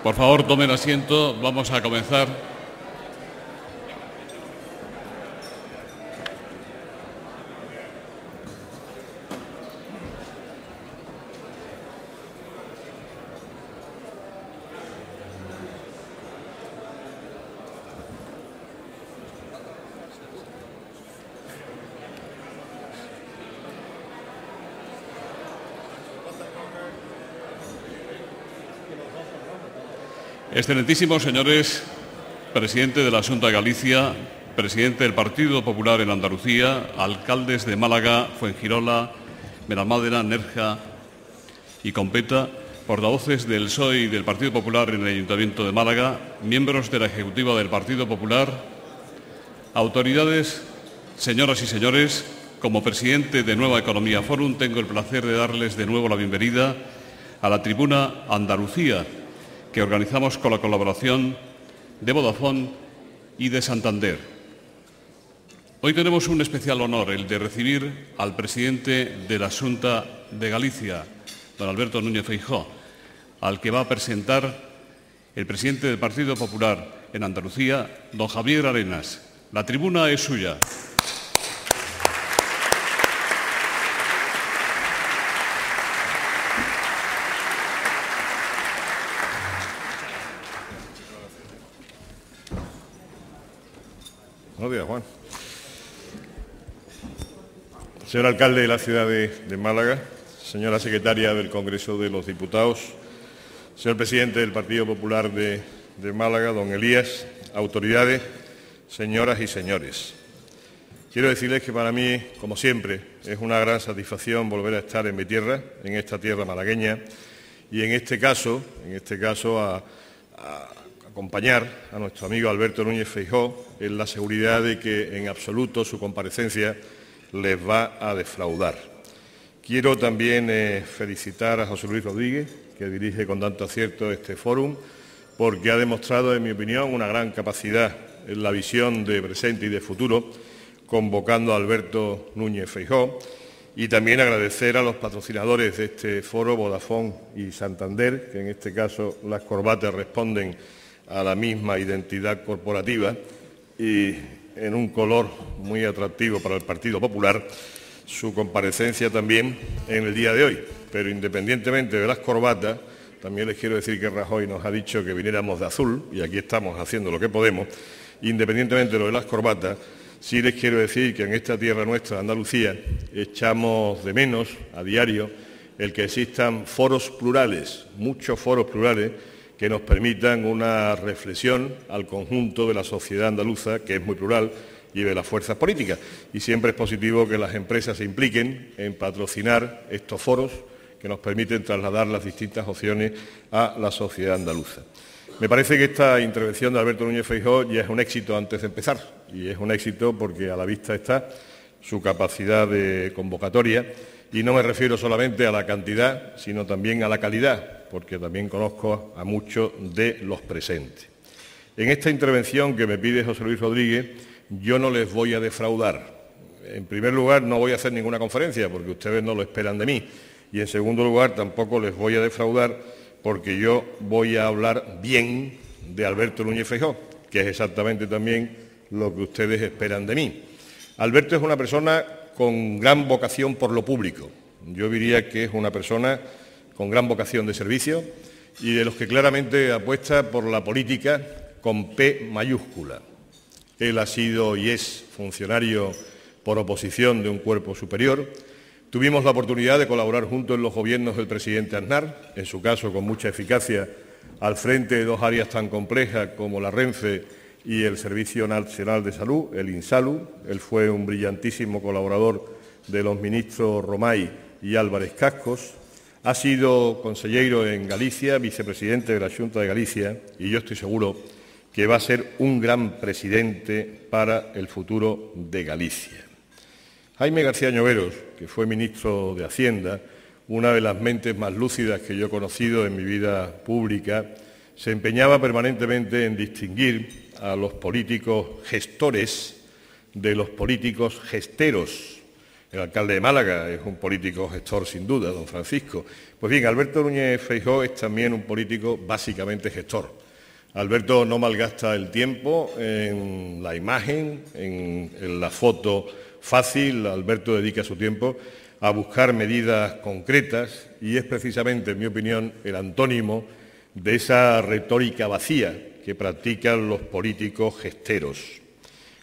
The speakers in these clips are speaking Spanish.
Por favor, tomen asiento. Vamos a comenzar. Excelentísimos señores, presidente de la Xunta de Galicia, presidente del Partido Popular en Andalucía, alcaldes de Málaga, Fuengirola, Benalmádena, Nerja y Competa, portavoces del PSOE y del Partido Popular en el Ayuntamiento de Málaga, miembros de la Ejecutiva del Partido Popular, autoridades, señoras y señores, como presidente de Nueva Economía Forum tengo el placer de darles de nuevo la bienvenida a la tribuna Andalucía, que organizamos con la colaboración de Vodafone y de Santander. Hoy tenemos un especial honor, el de recibir al presidente de la Xunta de Galicia, don Alberto Núñez Feijóo, al que va a presentar el presidente del Partido Popular en Andalucía, don Javier Arenas. La tribuna es suya. Buenos días, Juan. Señor alcalde de la ciudad de Málaga, señora secretaria del Congreso de los Diputados, señor presidente del Partido Popular de Málaga, don Elías, autoridades, señoras y señores. Quiero decirles que para mí, como siempre, es una gran satisfacción volver a estar en mi tierra, en esta tierra malagueña, y en este caso a acompañar a nuestro amigo Alberto Núñez Feijóo en la seguridad de que en absoluto su comparecencia les va a defraudar. Quiero también felicitar a José Luis Rodríguez, que dirige con tanto acierto este fórum, porque ha demostrado, en mi opinión, una gran capacidad en la visión de presente y de futuro, convocando a Alberto Núñez Feijóo, y también agradecer a los patrocinadores de este foro, Vodafone y Santander, que en este caso las corbatas responden a la misma identidad corporativa y en un color muy atractivo para el Partido Popular, su comparecencia también en el día de hoy. Pero independientemente de las corbatas, también les quiero decir que Rajoy nos ha dicho que viniéramos de azul, y aquí estamos haciendo lo que podemos. Independientemente de lo de las corbatas, sí les quiero decir que en esta tierra nuestra, Andalucía, echamos de menos a diario el que existan foros plurales, muchos foros plurales, que nos permitan una reflexión al conjunto de la sociedad andaluza, que es muy plural, y de las fuerzas políticas. Y siempre es positivo que las empresas se impliquen en patrocinar estos foros que nos permiten trasladar las distintas opciones a la sociedad andaluza. Me parece que esta intervención de Alberto Núñez Feijóo ya es un éxito antes de empezar, y es un éxito porque a la vista está su capacidad de convocatoria, y no me refiero solamente a la cantidad, sino también a la calidad, porque también conozco a muchos de los presentes. En esta intervención que me pide José Luis Rodríguez, yo no les voy a defraudar. En primer lugar, no voy a hacer ninguna conferencia, porque ustedes no lo esperan de mí. Y en segundo lugar, tampoco les voy a defraudar, porque yo voy a hablar bien de Alberto Núñez Feijóo, que es exactamente también lo que ustedes esperan de mí. Alberto es una persona con gran vocación por lo público. Yo diría que es una persona con gran vocación de servicio y de los que claramente apuesta por la política con P mayúscula. Él ha sido y es funcionario por oposición de un cuerpo superior. Tuvimos la oportunidad de colaborar juntos en los gobiernos del presidente Aznar, en su caso con mucha eficacia, al frente de dos áreas tan complejas como la Renfe y el Servicio Nacional de Salud, el INSALU. Él fue un brillantísimo colaborador de los ministros Romay y Álvarez Cascos. Ha sido consejero en Galicia, vicepresidente de la Xunta de Galicia, y yo estoy seguro que va a ser un gran presidente para el futuro de Galicia. Jaime García Lloveros, que fue ministro de Hacienda, una de las mentes más lúcidas que yo he conocido en mi vida pública, se empeñaba permanentemente en distinguir a los políticos gestores de los políticos gesteros. El alcalde de Málaga es un político gestor sin duda, don Francisco. Pues bien, Alberto Núñez Feijóo es también un político básicamente gestor. Alberto no malgasta el tiempo en la imagen, en la foto fácil. Alberto dedica su tiempo a buscar medidas concretas y es precisamente, en mi opinión, el antónimo de esa retórica vacía que practican los políticos gesteros.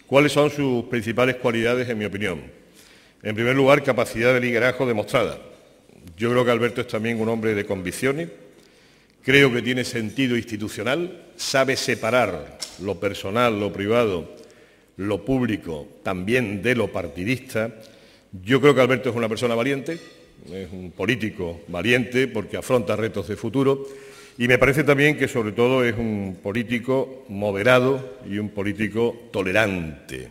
¿Cuáles son sus principales cualidades, en mi opinión? En primer lugar, capacidad de liderazgo demostrada. Yo creo que Alberto es también un hombre de convicciones, creo que tiene sentido institucional, sabe separar lo personal, lo privado, lo público, también de lo partidista. Yo creo que Alberto es una persona valiente, es un político valiente porque afronta retos de futuro y me parece también que sobre todo es un político moderado y un político tolerante.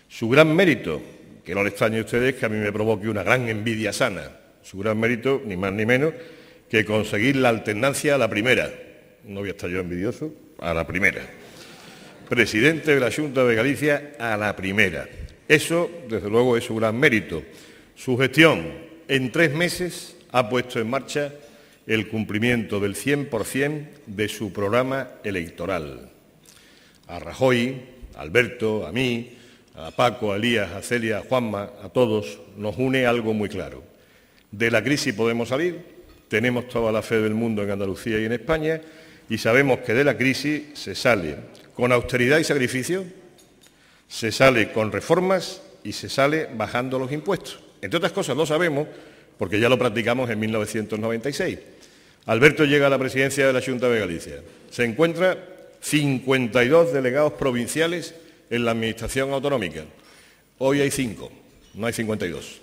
Su gran mérito, que no le extrañe a ustedes que a mí me provoque una gran envidia sana, su gran mérito, ni más ni menos, que conseguir la alternancia a la primera. No voy a estar yo envidioso, a la primera. Presidente de la Xunta de Galicia a la primera. Eso, desde luego, es su gran mérito. Su gestión, en 3 meses, ha puesto en marcha el cumplimiento del 100% de su programa electoral. A Rajoy, a Alberto, a mí, a Paco, a Elías, a Celia, a Juanma, a todos, nos une algo muy claro. De la crisis podemos salir, tenemos toda la fe del mundo en Andalucía y en España y sabemos que de la crisis se sale con austeridad y sacrificio, se sale con reformas y se sale bajando los impuestos. Entre otras cosas lo sabemos porque ya lo practicamos en 1996. Alberto llega a la presidencia de la Xunta de Galicia. Se encuentra 52 delegados provinciales en la Administración autonómica. Hoy hay 5, no hay 52.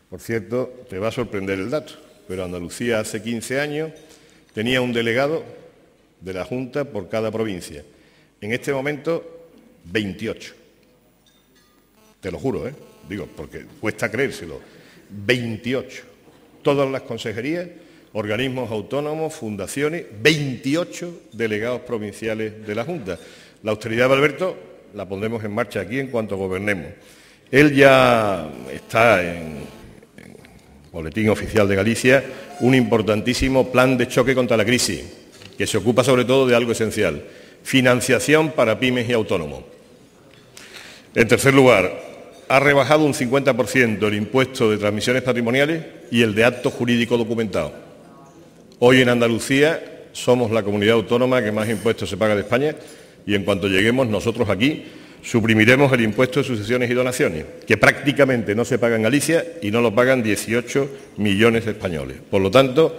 Por cierto, te va a sorprender el dato, pero Andalucía hace 15 años tenía un delegado de la Junta por cada provincia. En este momento, 28. Te lo juro, digo, porque cuesta creérselo. 28. Todas las consejerías, organismos autónomos, fundaciones, 28 delegados provinciales de la Junta. La austeridad de Alberto la pondremos en marcha aquí en cuanto gobernemos. Él ya está en Boletín Oficial de Galicia, un importantísimo plan de choque contra la crisis, que se ocupa sobre todo de algo esencial, financiación para pymes y autónomos. En tercer lugar, ha rebajado un 50% el impuesto de transmisiones patrimoniales y el de actos jurídicos documentados. Hoy en Andalucía somos la comunidad autónoma que más impuestos se paga de España y en cuanto lleguemos nosotros aquí suprimiremos el impuesto de sucesiones y donaciones, que prácticamente no se paga en Galicia y no lo pagan 18 millones de españoles. Por lo tanto,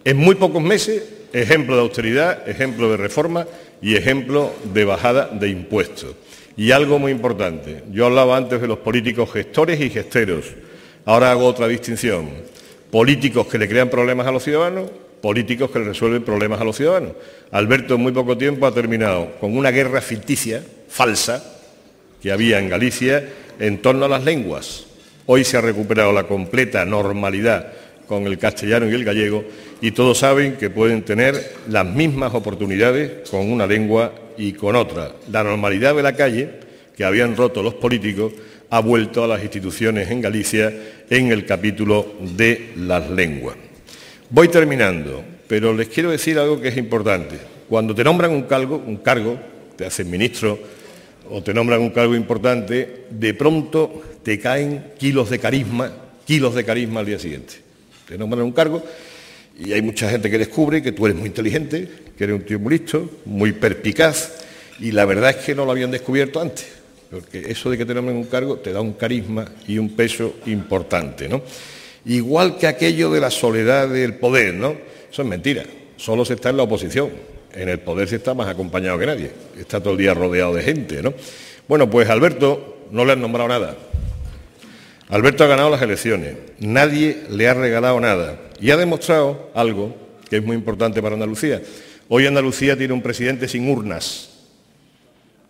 en muy pocos meses, ejemplo de austeridad, ejemplo de reforma y ejemplo de bajada de impuestos. Y algo muy importante, yo hablaba antes de los políticos gestores y gesteros, ahora hago otra distinción. Políticos que le crean problemas a los ciudadanos, políticos que le resuelven problemas a los ciudadanos. Alberto en muy poco tiempo ha terminado con una guerra ficticia, falsa, que había en Galicia en torno a las lenguas. Hoy se ha recuperado la completa normalidad con el castellano y el gallego y todos saben que pueden tener las mismas oportunidades con una lengua y con otra. La normalidad de la calle, que habían roto los políticos, ha vuelto a las instituciones en Galicia en el capítulo de las lenguas. Voy terminando, pero les quiero decir algo que es importante. Cuando te nombran un cargo, te hacen ministro o te nombran un cargo importante, de pronto te caen kilos de carisma al día siguiente. Te nombran un cargo y hay mucha gente que descubre que tú eres muy inteligente, que eres un tío muy listo, muy perspicaz, y la verdad es que no lo habían descubierto antes, porque eso de que te nombren un cargo te da un carisma y un peso importante, ¿no? Igual que aquello de la soledad del poder, ¿no? Eso es mentira, solo se está en la oposición. En el poder se está más acompañado que nadie, está todo el día rodeado de gente, ¿no? Bueno, pues a Alberto no le han nombrado nada. Alberto ha ganado las elecciones, nadie le ha regalado nada y ha demostrado algo que es muy importante para Andalucía. Hoy Andalucía tiene un presidente sin urnas,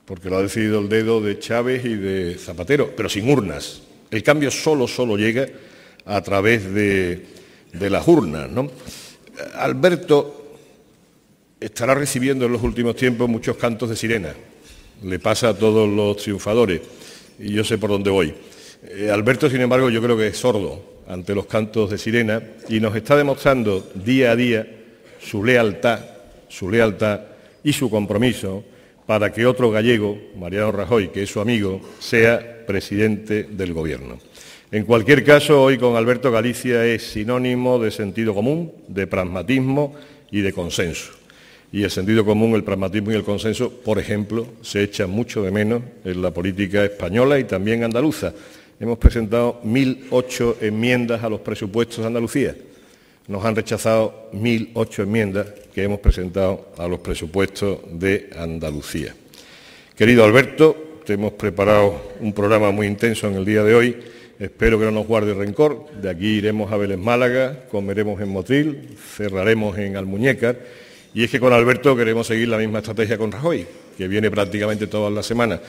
porque lo ha decidido el dedo de Chávez y de Zapatero, pero sin urnas. El cambio solo llega a través de las urnas, ¿no? Alberto estará recibiendo en los últimos tiempos muchos cantos de sirena. Le pasa a todos los triunfadores y yo sé por dónde voy. Alberto, sin embargo, yo creo que es sordo ante los cantos de sirena y nos está demostrando día a día su lealtad y su compromiso para que otro gallego, Mariano Rajoy, que es su amigo, sea presidente del Gobierno. En cualquier caso, hoy con Alberto Galicia es sinónimo de sentido común, de pragmatismo y de consenso. Y el sentido común, el pragmatismo y el consenso, por ejemplo, se echan mucho de menos en la política española y también andaluza. Hemos presentado 1.008 enmiendas a los presupuestos de Andalucía. Nos han rechazado 1.008 enmiendas que hemos presentado a los presupuestos de Andalucía. Querido Alberto, te hemos preparado un programa muy intenso en el día de hoy. Espero que no nos guarde rencor. De aquí iremos a Vélez Málaga, comeremos en Motril, cerraremos en Almuñécar. Y es que con Alberto queremos seguir la misma estrategia con Rajoy, que viene prácticamente todas las semanas.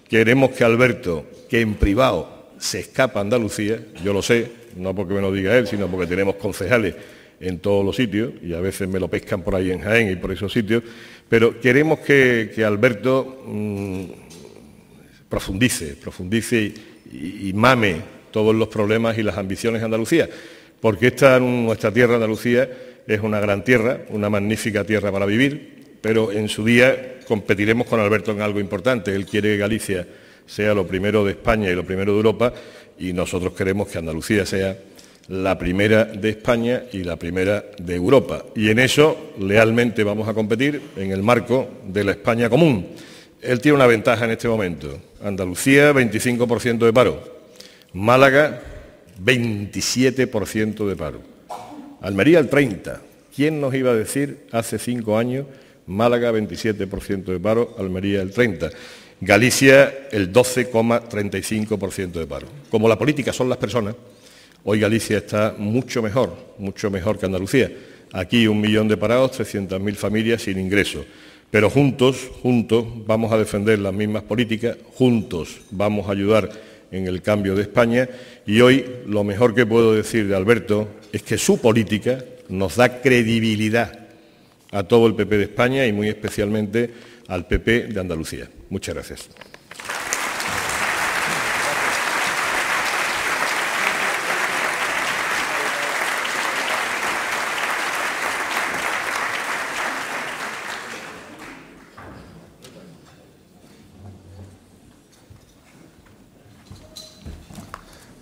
Queremos que Alberto, que en privado se escapa a Andalucía, yo lo sé, no porque me lo diga él, sino porque tenemos concejales en todos los sitios, y a veces me lo pescan por ahí en Jaén y por esos sitios, pero queremos que Alberto profundice y mame todos los problemas y las ambiciones de Andalucía, porque nuestra tierra, Andalucía, es una gran tierra, una magnífica tierra para vivir, pero en su día competiremos con Alberto en algo importante. Él quiere que Galicia sea lo primero de España y lo primero de Europa, y nosotros queremos que Andalucía sea la primera de España y la primera de Europa. Y en eso, lealmente, vamos a competir en el marco de la España común. Él tiene una ventaja en este momento. Andalucía, 25% de paro. Málaga, 27% de paro. Almería, el 30%. ¿Quién nos iba a decir hace 5 años Málaga, 27% de paro, Almería, el 30%? Galicia, el 12,35% de paro. Como la política son las personas, hoy Galicia está mucho mejor que Andalucía. Aquí 1 millón de parados, 300.000 familias sin ingresos. Pero juntos vamos a defender las mismas políticas, juntos vamos a ayudar en el cambio de España, y hoy lo mejor que puedo decir de Alberto es que su política nos da credibilidad a todo el PP de España y muy especialmente al PP de Andalucía. Muchas gracias.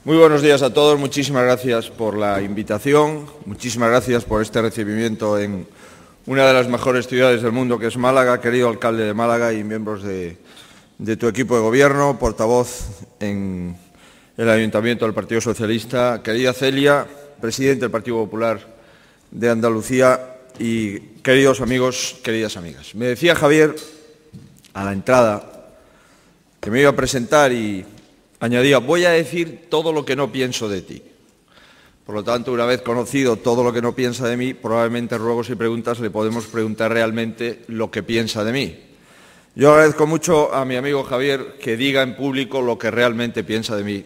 Muy buenos días a todos, muchísimas gracias por la invitación, muchísimas gracias por este recibimiento en una de las mejores ciudades del mundo, que es Málaga, querido alcalde de Málaga y miembros de tu equipo de gobierno, portavoz en el Ayuntamiento del Partido Socialista, querida Celia, presidente del Partido Popular de Andalucía y queridos amigos, queridas amigas. Me decía Javier a la entrada que me iba a presentar y añadía, voy a decir todo lo que no pienso de ti. Por lo tanto, una vez conocido todo lo que no piensa de mí, probablemente ruegos y preguntas le podemos preguntar realmente lo que piensa de mí. Yo agradezco mucho a mi amigo Javier que diga en público lo que realmente piensa de mí,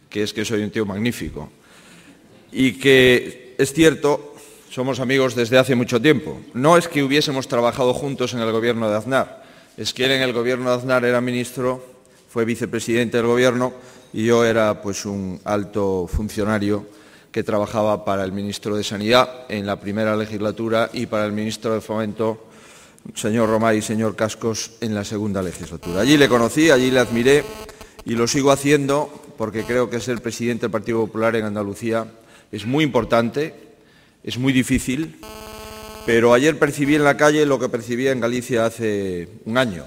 que es que soy un tío magnífico. Y que, es cierto, somos amigos desde hace mucho tiempo. No es que hubiésemos trabajado juntos en el gobierno de Aznar, es que él en el gobierno de Aznar era ministro, fue vicepresidente del Gobierno y yo era pues un alto funcionario que trabajaba para el ministro de Sanidad en la primera legislatura y para el ministro de Fomento, señor Romay y señor Cascos, en la segunda legislatura. Allí le conocí, allí le admiré y lo sigo haciendo porque creo que ser presidente del Partido Popular en Andalucía es muy importante, es muy difícil, pero ayer percibí en la calle lo que percibía en Galicia hace un año,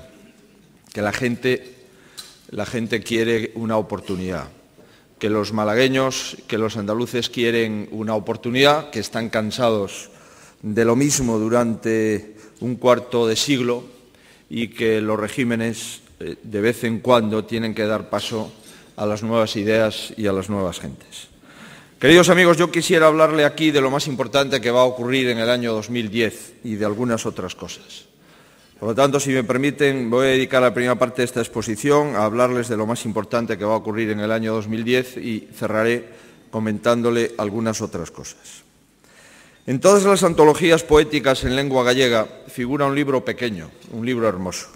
que la gente quiere una oportunidad, que los malagueños, que los andaluces quieren una oportunidad, que están cansados de lo mismo durante un cuarto de siglo y que los regímenes de vez en cuando tienen que dar paso a las nuevas ideas y a las nuevas gentes. Queridos amigos, yo quisiera hablarle aquí de lo más importante que va a ocurrir en el año 2010 y de algunas otras cosas. Por lo tanto, si me permiten, voy a dedicar la primera parte de esta exposición a hablarles de lo más importante que va a ocurrir en el año 2010 y cerraré comentándole algunas otras cosas. En todas las antologías poéticas en lengua gallega figura un libro pequeño, un libro hermoso.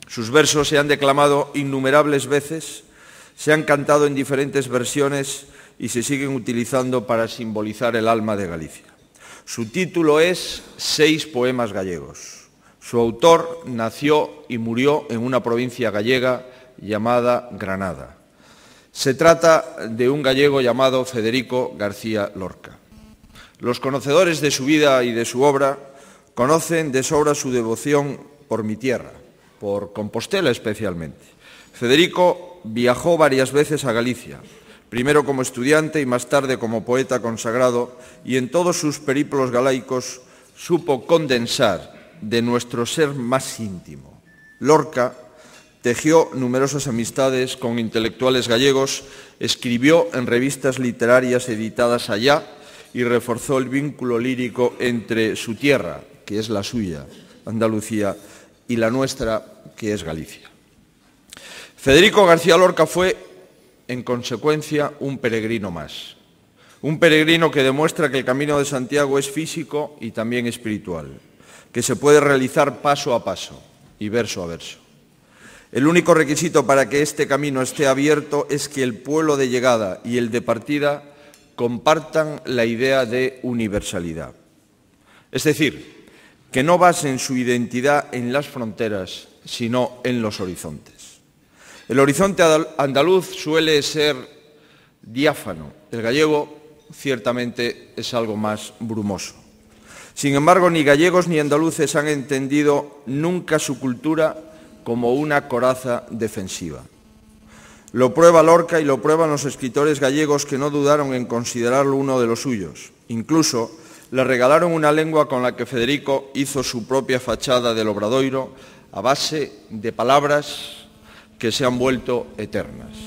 Sus versos se han declamado innumerables veces Se han cantado en diferentes versiones y se siguen utilizando para simbolizar el alma de Galicia. Su título es 6 poemas gallegos. Su autor nació y murió en una provincia gallega llamada Granada. Se trata de un gallego llamado Federico García Lorca. Los conocedores de su vida y de su obra conocen de sobra su devoción por mi tierra, por Compostela especialmente. Federico viajó varias veces a Galicia, primero como estudiante y más tarde como poeta consagrado, y en todos sus periplos galaicos supo condensar de nuestro ser más íntimo. Lorca tejió numerosas amistades con intelectuales gallegos, escribió en revistas literarias editadas allá y reforzó el vínculo lírico entre su tierra, que es la suya, Andalucía, y la nuestra, que es Galicia. Federico García Lorca fue, en consecuencia, un peregrino más. Un peregrino que demuestra que el Camino de Santiago es físico y también espiritual, que se puede realizar paso a paso y verso a verso. El único requisito para que este camino esté abierto es que el pueblo de llegada y el de partida compartan la idea de universalidad. Es decir, que no basen su identidad en las fronteras, sino en los horizontes. El horizonte andaluz suele ser diáfano, el gallego ciertamente es algo más brumoso. Sin embargo, ni gallegos ni andaluces han entendido nunca su cultura como una coraza defensiva. Lo prueba Lorca y lo prueban los escritores gallegos que no dudaron en considerarlo uno de los suyos. Incluso le regalaron una lengua con la que Federico hizo su propia fachada del Obradoiro a base de palabras que se han vuelto eternas.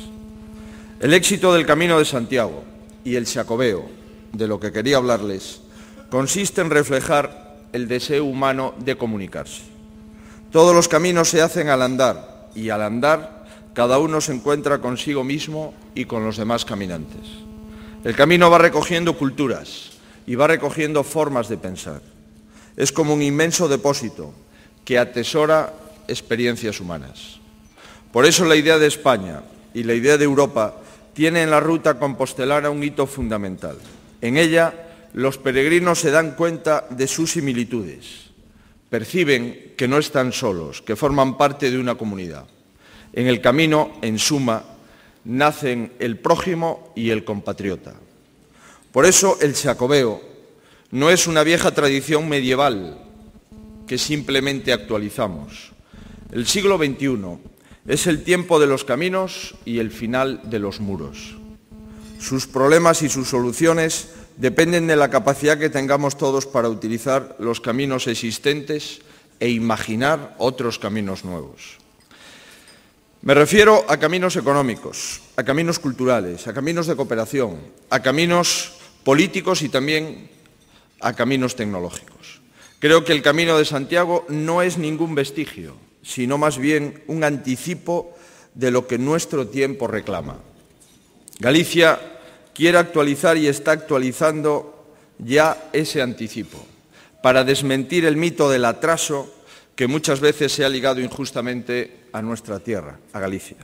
El éxito del Camino de Santiago y el Xacobeo, de lo que quería hablarles, consiste en reflejar el deseo humano de comunicarse. Todos los caminos se hacen al andar, y al andar cada uno se encuentra consigo mismo y con los demás caminantes. El camino va recogiendo culturas y va recogiendo formas de pensar. Es como un inmenso depósito que atesora experiencias humanas. Por eso la idea de España y la idea de Europa tiene en la ruta compostelana un hito fundamental. En ella, los peregrinos se dan cuenta de sus similitudes. Perciben que no están solos, que forman parte de una comunidad. En el camino, en suma, nacen el prójimo y el compatriota. Por eso el Xacobeo no es una vieja tradición medieval que simplemente actualizamos. El siglo XXI es el tiempo de los caminos y el final de los muros. Sus problemas y sus soluciones dependen de la capacidad que tengamos todos para utilizar los caminos existentes e imaginar otros caminos nuevos. Me refiero a caminos económicos, a caminos culturales, a caminos de cooperación, a caminos políticos y también a caminos tecnológicos. Creo que el Camino de Santiago no es ningún vestigio, sino más bien un anticipo de lo que nuestro tiempo reclama. Galicia quiere actualizar y está actualizando ya ese anticipo para desmentir el mito del atraso que muchas veces se ha ligado injustamente a nuestra tierra, a Galicia.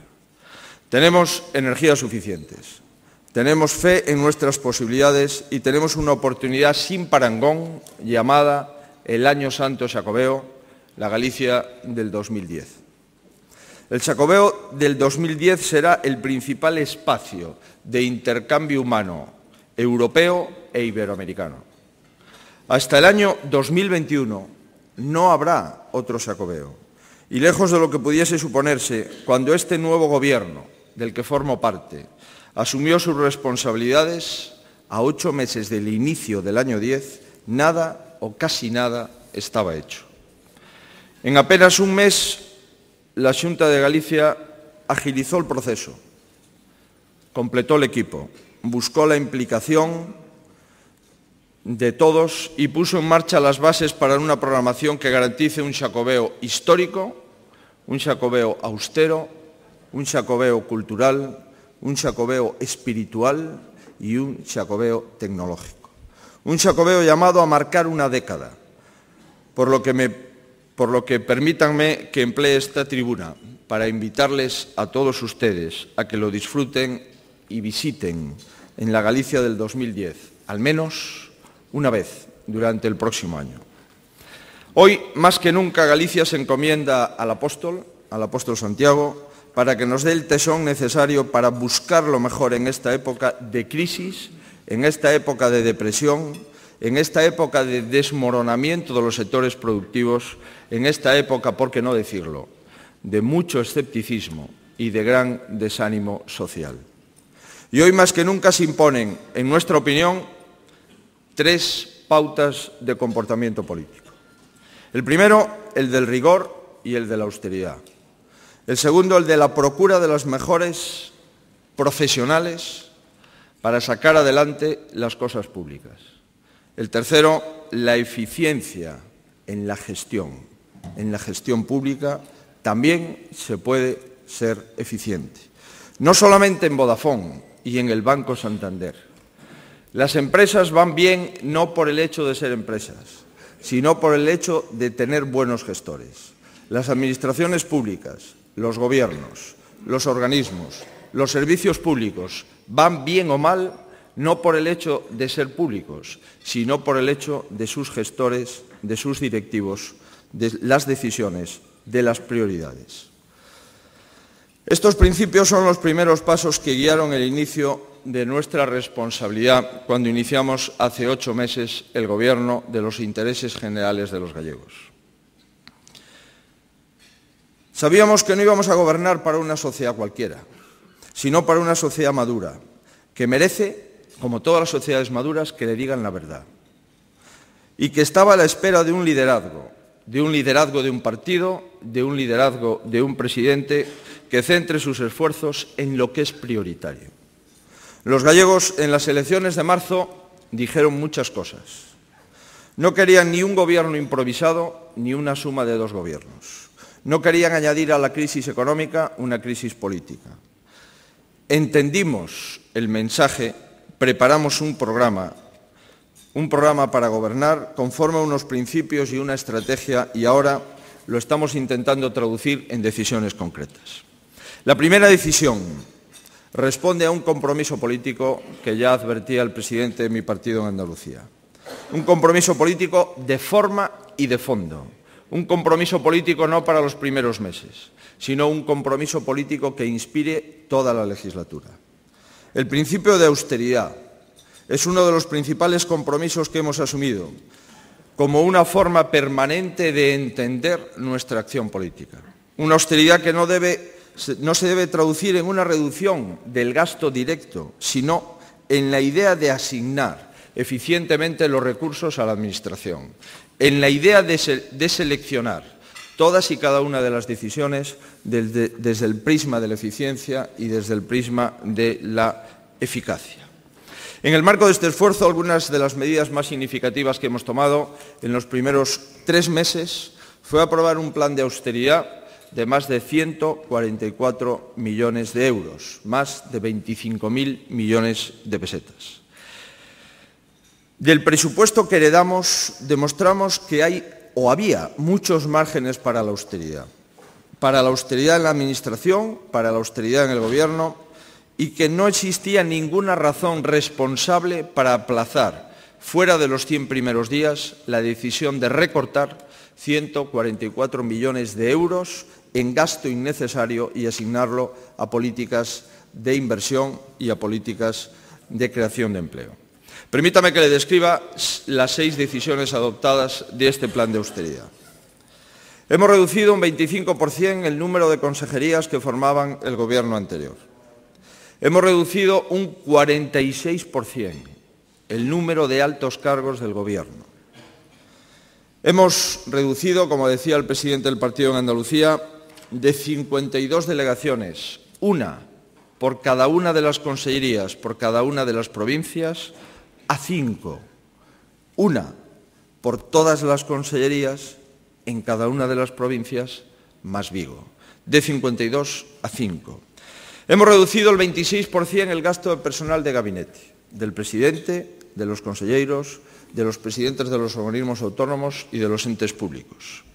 Tenemos energías suficientes, tenemos fe en nuestras posibilidades y tenemos una oportunidad sin parangón llamada el Año Santo Xacobeo, la Galicia del 2010. El Xacobeo del 2010 será el principal espacio de intercambio humano europeo e iberoamericano. Hasta el año 2021 no habrá otro Xacobeo. Y lejos de lo que pudiese suponerse, cuando este nuevo gobierno, del que formo parte, asumió sus responsabilidades, a 8 meses del inicio del año 10, nada o casi nada estaba hecho. En apenas un mes, la Xunta de Galicia agilizó el proceso, completó el equipo, buscó la implicación de todos y puso en marcha las bases para una programación que garantice un Xacobeo histórico, un Xacobeo austero, un Xacobeo cultural, un Xacobeo espiritual y un Xacobeo tecnológico. Un Xacobeo llamado a marcar una década, por lo que me por lo que permítanme que emplee esta tribuna para invitarles a todos ustedes a que lo disfruten y visiten en la Galicia del 2010, al menos una vez durante el próximo año. Hoy, más que nunca, Galicia se encomienda al apóstol Santiago, para que nos dé el tesón necesario para buscar lo mejor en esta época de crisis, en esta época de depresión, en esta época de desmoronamiento de los sectores productivos, en esta época, por qué no decirlo, de mucho escepticismo y de gran desánimo social. Y hoy más que nunca se imponen, en nuestra opinión, 3 pautas de comportamiento político. El primero, el del rigor y el de la austeridad. El segundo, el de la procura de los mejores profesionales para sacar adelante las cosas públicas. El tercero, la eficiencia en la gestión. En la gestión pública también se puede ser eficiente. No solamente en Vodafone y en el Banco Santander. Las empresas van bien no por el hecho de ser empresas, sino por el hecho de tener buenos gestores. Las administraciones públicas, los gobiernos, los organismos, los servicios públicos van bien o mal no por el hecho de ser públicos, sino por el hecho de sus gestores, de sus directivos, de las decisiones, de las prioridades. Estos principios son los primeros pasos que guiaron el inicio de nuestra responsabilidad cuando iniciamos hace 8 meses el gobierno de los intereses generales de los gallegos. Sabíamos que no íbamos a gobernar para una sociedad cualquiera, sino para una sociedad madura, que merece, como todas las sociedades maduras, que le digan la verdad. Y que estaba a la espera de un liderazgo de un partido, de un liderazgo de un presidente que centre sus esfuerzos en lo que es prioritario. Los gallegos en las elecciones de marzo dijeron muchas cosas. No querían ni un gobierno improvisado ni una suma de 2 gobiernos. No querían añadir a la crisis económica una crisis política. Entendimos el mensaje, preparamos un programa para gobernar conforme a unos principios y una estrategia, y ahora lo estamos intentando traducir en decisiones concretas. La primera decisión responde a un compromiso político que ya advertía el presidente de mi partido en Andalucía. Un compromiso político de forma y de fondo. Un compromiso político no para los primeros meses, sino un compromiso político que inspire toda la legislatura. El principio de austeridad es uno de los principales compromisos que hemos asumido como una forma permanente de entender nuestra acción política. Una austeridad que no se debe traducir en una reducción del gasto directo, sino en la idea de asignar eficientemente los recursos a la Administración, en la idea de seleccionar todas y cada una de las decisiones desde el prisma de la eficiencia y desde el prisma de la eficacia. En el marco de este esfuerzo, algunas de las medidas más significativas que hemos tomado en los primeros 3 meses fue aprobar un plan de austeridad de más de 144 millones de euros, más de 25.000 millones de pesetas. Del presupuesto que heredamos demostramos que había muchos márgenes para la austeridad en la Administración, para la austeridad en el Gobierno, y que no existía ninguna razón responsable para aplazar, fuera de los 100 primeros días, la decisión de recortar 144 millones de euros en gasto innecesario y asignarlo a políticas de inversión y a políticas de creación de empleo. Permítame que le describa las 6 decisiones adoptadas de este plan de austeridad. Hemos reducido un 25% el número de consejerías que formaban el Gobierno anterior. Hemos reducido un 46% el número de altos cargos del Gobierno. Hemos reducido, como decía el presidente del partido en Andalucía, de 52 delegaciones, una por cada una de las consellerías, por cada una de las provincias, a 5, una por todas las consellerías en cada una de las provincias más Vigo, de 52 a 5. Hemos reducido el 26% el gasto de personal de gabinete, del presidente, de los conselleiros, de los presidentes de los organismos autónomos y de los entes públicos.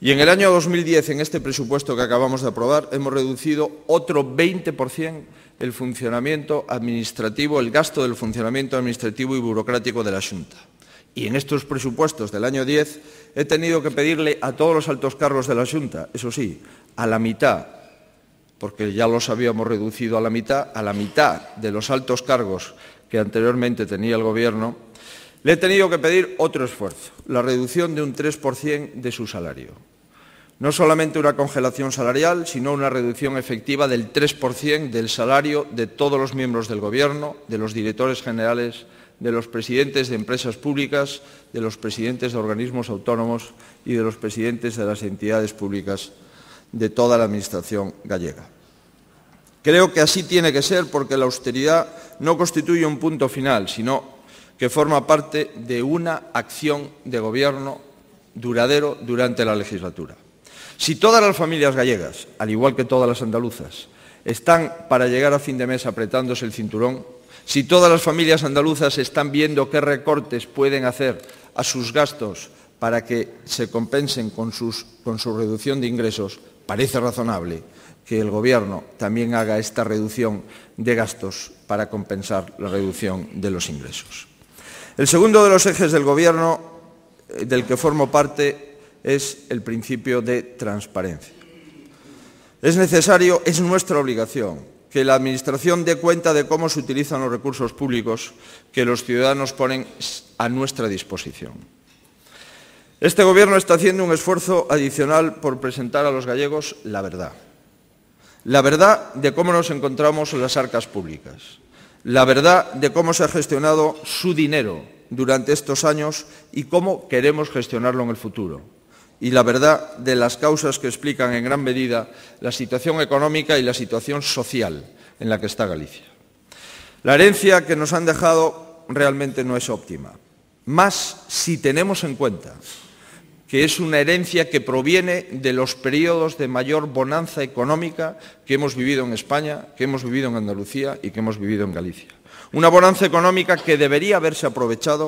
Y en el año 2010, en este presupuesto que acabamos de aprobar, hemos reducido otro 20% el funcionamiento administrativo, el gasto del funcionamiento administrativo y burocrático de la Xunta. Y en estos presupuestos del año 10 he tenido que pedirle a todos los altos cargos de la Xunta, eso sí, a la mitad, porque ya los habíamos reducido a la mitad de los altos cargos que anteriormente tenía el Gobierno, le he tenido que pedir otro esfuerzo, la reducción de un 3% de su salario. No solamente una congelación salarial, sino una reducción efectiva del 3% del salario de todos los miembros del Gobierno, de los directores generales, de los presidentes de empresas públicas, de los presidentes de organismos autónomos y de los presidentes de las entidades públicas de toda la Administración gallega. Creo que así tiene que ser porque la austeridad no constituye un punto final, sino que forma parte de una acción de Gobierno duradero durante la legislatura. Si todas las familias gallegas, al igual que todas las andaluzas, están para llegar a fin de mes apretándose el cinturón, si todas las familias andaluzas están viendo qué recortes pueden hacer a sus gastos para que se compensen con su reducción de ingresos, parece razonable que el Gobierno también haga esta reducción de gastos para compensar la reducción de los ingresos. El segundo de los ejes del Gobierno del que formo parte es el principio de transparencia. Es necesario, es nuestra obligación, que la Administración dé cuenta de cómo se utilizan los recursos públicos que los ciudadanos ponen a nuestra disposición. Este Gobierno está haciendo un esfuerzo adicional por presentar a los gallegos la verdad. La verdad de cómo nos encontramos en las arcas públicas. La verdad de cómo se ha gestionado su dinero durante estos años y cómo queremos gestionarlo en el futuro. Y la verdad de las causas que explican en gran medida la situación económica y la situación social en la que está Galicia. La herencia que nos han dejado realmente no es óptima, más si tenemos en cuenta que es una herencia que proviene de los periodos de mayor bonanza económica que hemos vivido en España, que hemos vivido en Andalucía y que hemos vivido en Galicia. Una bonanza económica que debería haberse aprovechado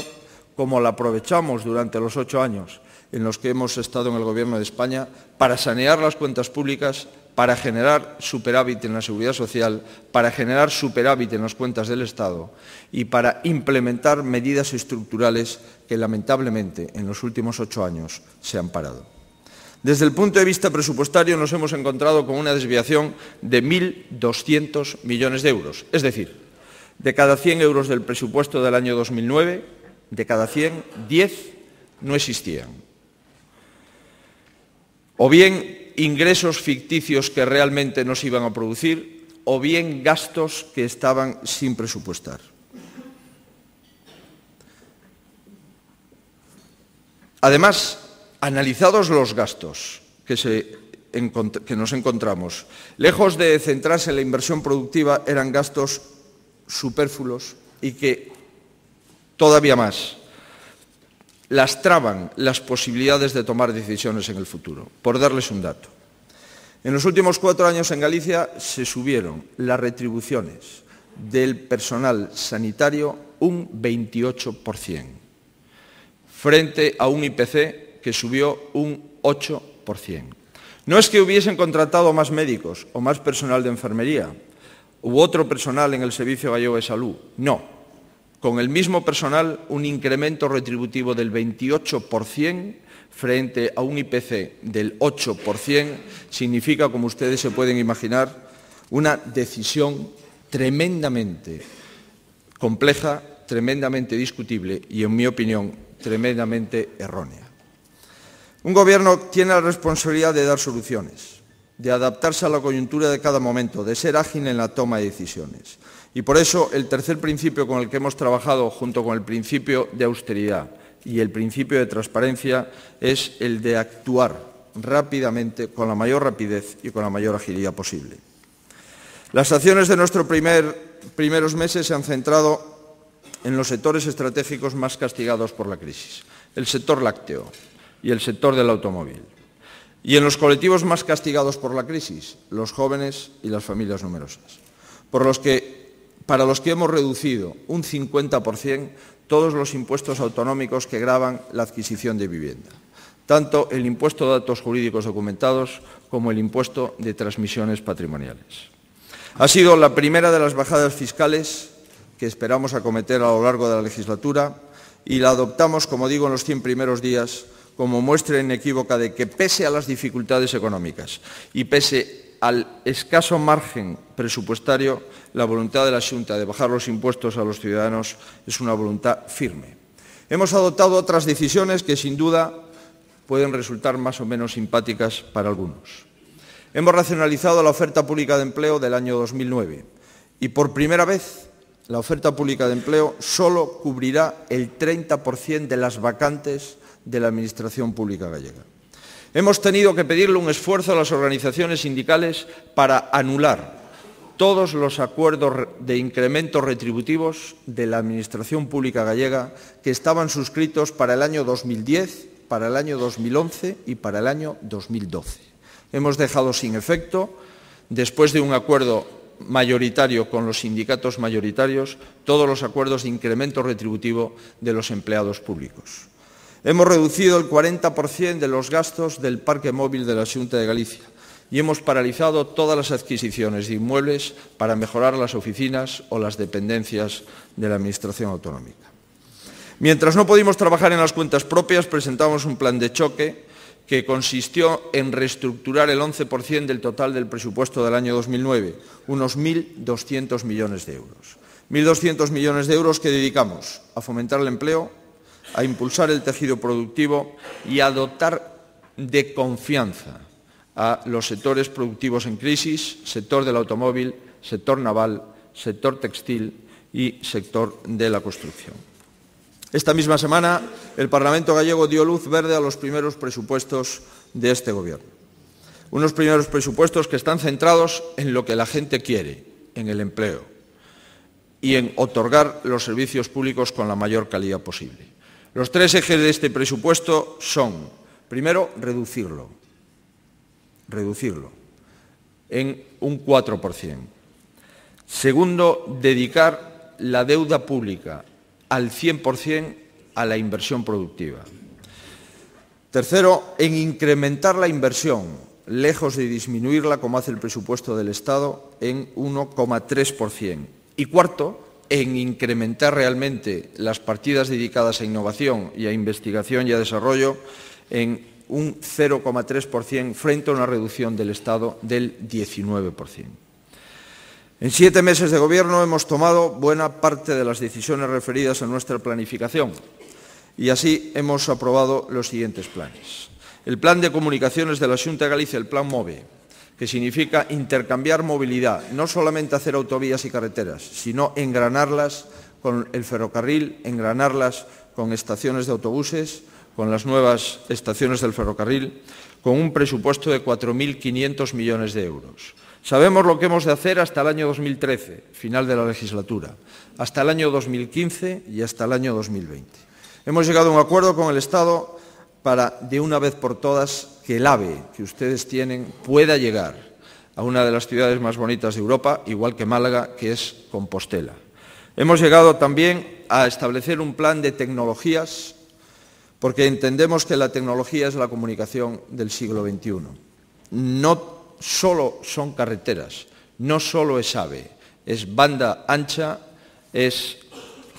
como la aprovechamos durante los 8 años en los que hemos estado en el Gobierno de España, para sanear las cuentas públicas, para generar superávit en la seguridad social, para generar superávit en las cuentas del Estado y para implementar medidas estructurales que lamentablemente en los últimos 8 años se han parado. Desde el punto de vista presupuestario nos hemos encontrado con una desviación de 1.200 millones de euros, es decir, de cada 100 euros del presupuesto del año 2009, de cada 100, 10 no existían. O bien ingresos ficticios que realmente no se iban a producir, o bien gastos que estaban sin presupuestar. Además, analizados los gastos que nos encontramos, lejos de centrarse en la inversión productiva, eran gastos superfluos y que, todavía más, lastraban las posibilidades de tomar decisiones en el futuro. Por darles un dato, en los últimos 4 años en Galicia se subieron las retribuciones del personal sanitario un 28%, frente a un IPC que subió un 8%. No es que hubiesen contratado más médicos o más personal de enfermería u otro personal en el Servicio Gallego de Salud, no. Con el mismo personal, un incremento retributivo del 28% frente a un IPC del 8% significa, como ustedes se pueden imaginar, una decisión tremendamente compleja, tremendamente discutible y, en mi opinión, tremendamente errónea. Un Gobierno tiene la responsabilidad de dar soluciones, de adaptarse a la coyuntura de cada momento, de ser ágil en la toma de decisiones. Y por eso el tercer principio con el que hemos trabajado, junto con el principio de austeridad y el principio de transparencia, es el de actuar rápidamente, con la mayor rapidez y con la mayor agilidad posible. Las acciones de nuestros primeros meses se han centrado en los sectores estratégicos más castigados por la crisis, el sector lácteo y el sector del automóvil. Y en los colectivos más castigados por la crisis, los jóvenes y las familias numerosas, para los que hemos reducido un 50% todos los impuestos autonómicos que gravan la adquisición de vivienda. tanto el impuesto de datos jurídicos documentados como el impuesto de transmisiones patrimoniales. Ha sido la primera de las bajadas fiscales que esperamos acometer a lo largo de la legislatura y la adoptamos, como digo, en los 100 primeros días como muestra inequívoca de que, pese a las dificultades económicas y pese al escaso margen presupuestario, la voluntad de la Xunta de bajar los impuestos a los ciudadanos es una voluntad firme. Hemos adoptado otras decisiones que, sin duda, pueden resultar más o menos simpáticas para algunos. Hemos racionalizado la oferta pública de empleo del año 2009 y, por primera vez, la oferta pública de empleo solo cubrirá el 30% de las vacantes de la Administración Pública gallega. Hemos tenido que pedirle un esfuerzo a las organizaciones sindicales para anular todos los acuerdos de incrementos retributivos de la Administración Pública gallega que estaban suscritos para el año 2010, para el año 2011 y para el año 2012. Hemos dejado sin efecto, después de un acuerdo mayoritario con los sindicatos mayoritarios, todos los acuerdos de incremento retributivo de los empleados públicos. Hemos reducido el 40% de los gastos del parque móvil de la Xunta de Galicia y hemos paralizado todas las adquisiciones de inmuebles para mejorar las oficinas o las dependencias de la Administración autonómica. Mientras no pudimos trabajar en las cuentas propias, presentamos un plan de choque que consistió en reestructurar el 11% del total del presupuesto del año 2009, unos 1.200 millones de euros. 1.200 millones de euros que dedicamos a fomentar el empleo, a impulsar el tejido productivo y a dotar de confianza a los sectores productivos en crisis, sector del automóvil, sector naval, sector textil y sector de la construcción. Esta misma semana, el Parlamento gallego dio luz verde a los primeros presupuestos de este Gobierno. Unos primeros presupuestos que están centrados en lo que la gente quiere, en el empleo y en otorgar los servicios públicos con la mayor calidad posible. Los tres ejes de este presupuesto son, primero, reducirlo en un 4%. Segundo, dedicar la deuda pública al 100% a la inversión productiva. Tercero, en incrementar la inversión, lejos de disminuirla como hace el presupuesto del Estado, en 1,3%. Y cuarto, en incrementar realmente las partidas dedicadas a innovación y a investigación y a desarrollo en un 0,3% frente a una reducción del Estado del 19%. En 7 meses de Gobierno hemos tomado buena parte de las decisiones referidas a nuestra planificación y así hemos aprobado los siguientes planes. El Plan de Comunicaciones de la Xunta de Galicia, el Plan MOVE, que significa intercambiar movilidad, no solamente hacer autovías y carreteras, sino engranarlas con el ferrocarril, engranarlas con estaciones de autobuses, con las nuevas estaciones del ferrocarril, con un presupuesto de 4.500 millones de euros. Sabemos lo que hemos de hacer hasta el año 2013, final de la legislatura, hasta el año 2015 y hasta el año 2020. Hemos llegado a un acuerdo con el Estado para, de una vez por todas, que el AVE que ustedes tienen pueda llegar a una de las ciudades más bonitas de Europa, igual que Málaga, que es Compostela. Hemos llegado también a establecer un plan de tecnologías, porque entendemos que la tecnología es la comunicación del siglo XXI. No solo son carreteras, no solo es AVE, es banda ancha, es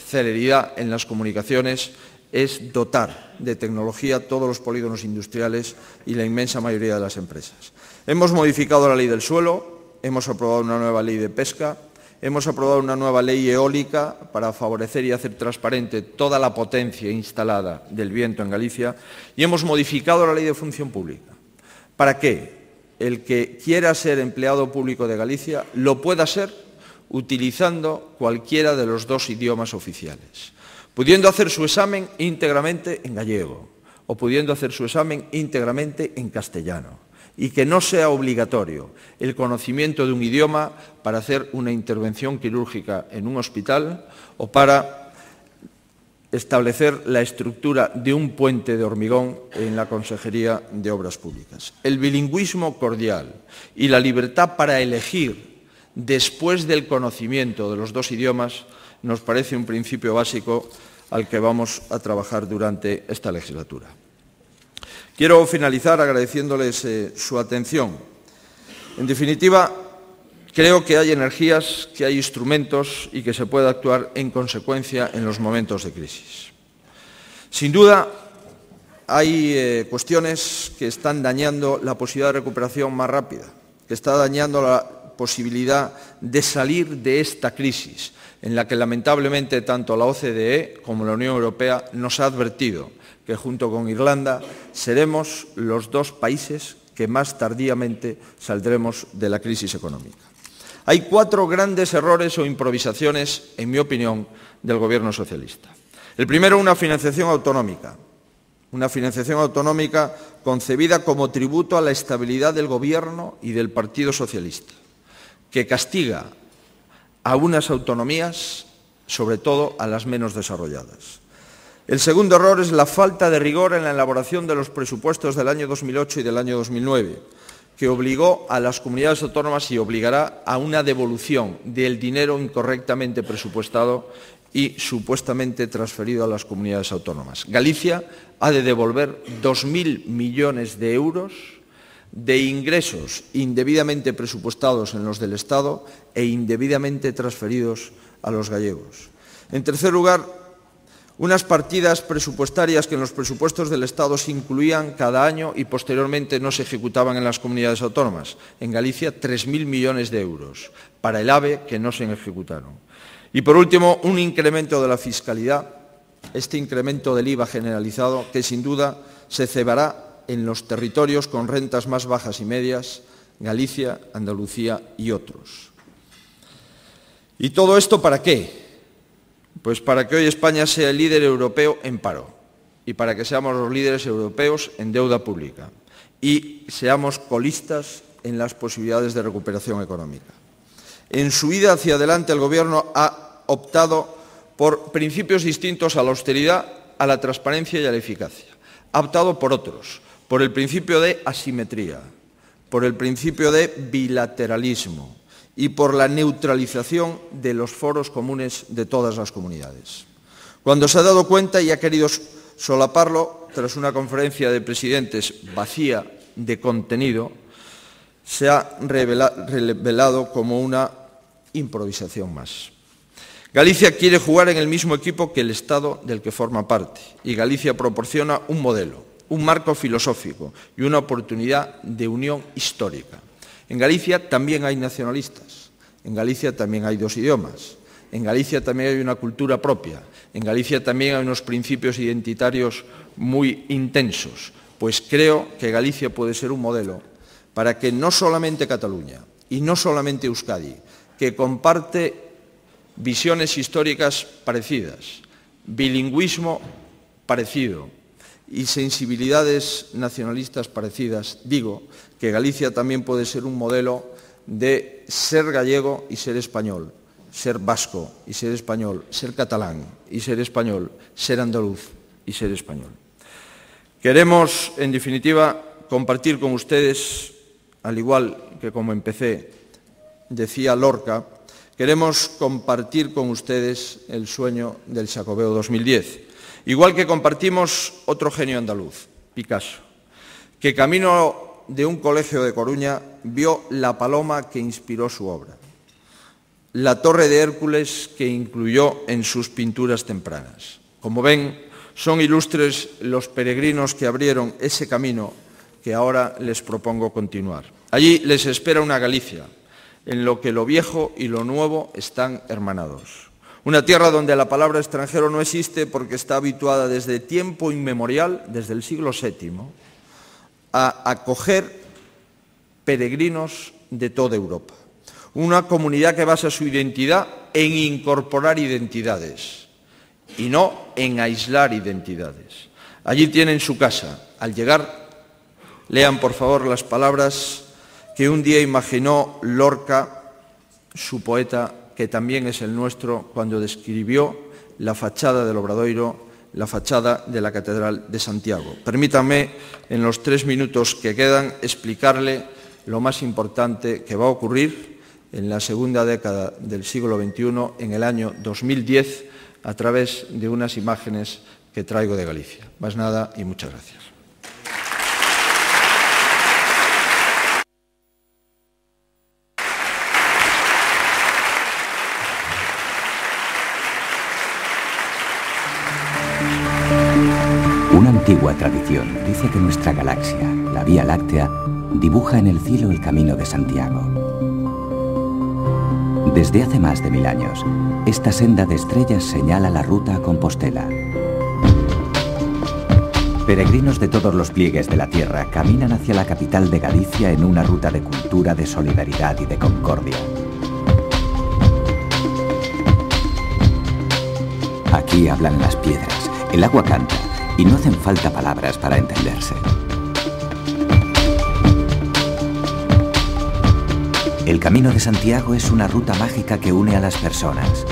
celeridad en las comunicaciones, es dotar de tecnología todos los polígonos industriales y la inmensa mayoría de las empresas. Hemos modificado la ley del suelo, hemos aprobado una nueva ley de pesca, hemos aprobado una nueva ley eólica para favorecer y hacer transparente toda la potencia instalada del viento en Galicia y hemos modificado la ley de función pública. ¿Para qué? El que quiera ser empleado público de Galicia lo pueda ser utilizando cualquiera de los 2 idiomas oficiales, pudiendo hacer su examen íntegramente en gallego o pudiendo hacer su examen íntegramente en castellano y que no sea obligatorio el conocimiento de un idioma para hacer una intervención quirúrgica en un hospital o para establecer la estructura de un puente de hormigón en la Consejería de Obras Públicas. El bilingüismo cordial y la libertad para elegir después del conocimiento de los 2 idiomas nos parece un principio básico al que vamos a trabajar durante esta legislatura. Quiero finalizar agradeciéndoles su atención. En definitiva, creo que hay energías, que hay instrumentos y que se puede actuar en consecuencia en los momentos de crisis. Sin duda, hay cuestiones que están dañando la posibilidad de recuperación más rápida, que está dañando la posibilidad de salir de esta crisis, en la que lamentablemente tanto la OCDE como la Unión Europea nos ha advertido que junto con Irlanda seremos los dos países que más tardíamente saldremos de la crisis económica. Hay 4 grandes errores o improvisaciones, en mi opinión, del Gobierno socialista. El primero, una financiación autonómica concebida como tributo a la estabilidad del Gobierno y del Partido Socialista, que castiga a unas autonomías, sobre todo a las menos desarrolladas. El segundo error es la falta de rigor en la elaboración de los presupuestos del año 2008 y del año 2009, que obligó a las comunidades autónomas y obligará a una devolución del dinero incorrectamente presupuestado y supuestamente transferido a las comunidades autónomas. Galicia ha de devolver 2.000 millones de euros de ingresos indebidamente presupuestados en los del Estado e indebidamente transferidos a los gallegos. En tercer lugar, unas partidas presupuestarias que en los presupuestos del Estado se incluían cada año y posteriormente no se ejecutaban en las comunidades autónomas. En Galicia, 3.000 millones de euros para el AVE que no se ejecutaron. Y por último, un incremento de la fiscalidad, este incremento del IVA generalizado que sin duda se cebará en los territorios con rentas más bajas y medias, Galicia, Andalucía y otros. ¿Y todo esto para qué? Pues para que hoy España sea el líder europeo en paro y para que seamos los líderes europeos en deuda pública y seamos colistas en las posibilidades de recuperación económica. En su ida hacia adelante, el Gobierno ha optado por principios distintos a la austeridad, a la transparencia y a la eficacia. Ha optado por otros, por el principio de asimetría, por el principio de bilateralismo y por la neutralización de los foros comunes de todas las comunidades. Cuando se ha dado cuenta y ha querido solaparlo, tras una conferencia de presidentes vacía de contenido, se ha revelado como una improvisación más. Galicia quiere jugar en el mismo equipo que el Estado del que forma parte y Galicia proporciona un modelo, un marco filosófico y una oportunidad de unión histórica. En Galicia también hay nacionalistas, en Galicia también hay 2 idiomas, en Galicia también hay una cultura propia, en Galicia también hay unos principios identitarios muy intensos, pues creo que Galicia puede ser un modelo para que no solamente Cataluña y no solamente Euskadi, que comparte visiones históricas parecidas, bilingüismo parecido y sensibilidades nacionalistas parecidas, digo que Galicia también puede ser un modelo de ser gallego y ser español, ser vasco y ser español, ser catalán y ser español, ser andaluz y ser español. Queremos, en definitiva, compartir con ustedes, al igual que como empecé, decía Lorca, queremos compartir con ustedes el sueño del Xacobeo 2010. Igual que compartimos otro genio andaluz, Picasso, que camino de un colegio de Coruña vio la paloma que inspiró su obra, la torre de Hércules que incluyó en sus pinturas tempranas. Como ven, son ilustres los peregrinos que abrieron ese camino que ahora les propongo continuar. Allí les espera una Galicia, en lo que lo viejo y lo nuevo están hermanados. Una tierra donde la palabra extranjero no existe porque está habituada desde tiempo inmemorial, desde el siglo VII, a acoger peregrinos de toda Europa. Una comunidad que basa su identidad en incorporar identidades y no en aislar identidades. Allí tienen su casa. Al llegar, lean por favor las palabras que un día imaginó Lorca, su poeta, que también es el nuestro, cuando describió la fachada del Obradoiro, la fachada de la Catedral de Santiago. Permítanme, en los 3 minutos que quedan, explicarle lo más importante que va a ocurrir en la segunda década del siglo XXI, en el año 2010, a través de unas imágenes que traigo de Galicia. Más nada y muchas gracias. Una antigua tradición dice que nuestra galaxia, la Vía Láctea, dibuja en el cielo el Camino de Santiago. Desde hace más de 1000 años, esta senda de estrellas señala la ruta a Compostela. Peregrinos de todos los pliegues de la tierra caminan hacia la capital de Galicia en una ruta de cultura, de solidaridad y de concordia. Aquí hablan las piedras, el agua canta y no hacen falta palabras para entenderse. El Camino de Santiago es una ruta mágica que une a las personas.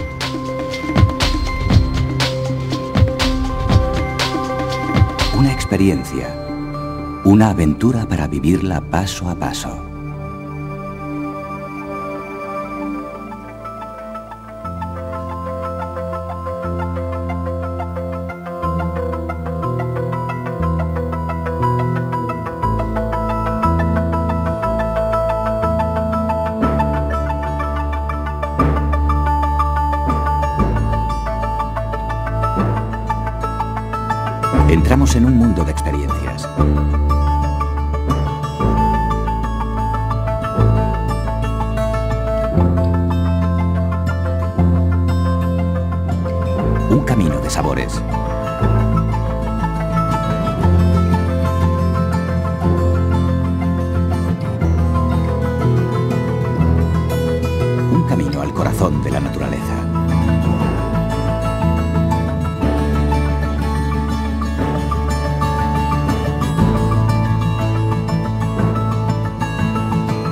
Una experiencia, una aventura para vivirla paso a paso. Entramos en un mundo de experiencias. Un camino de sabores. Un camino al corazón de la naturaleza.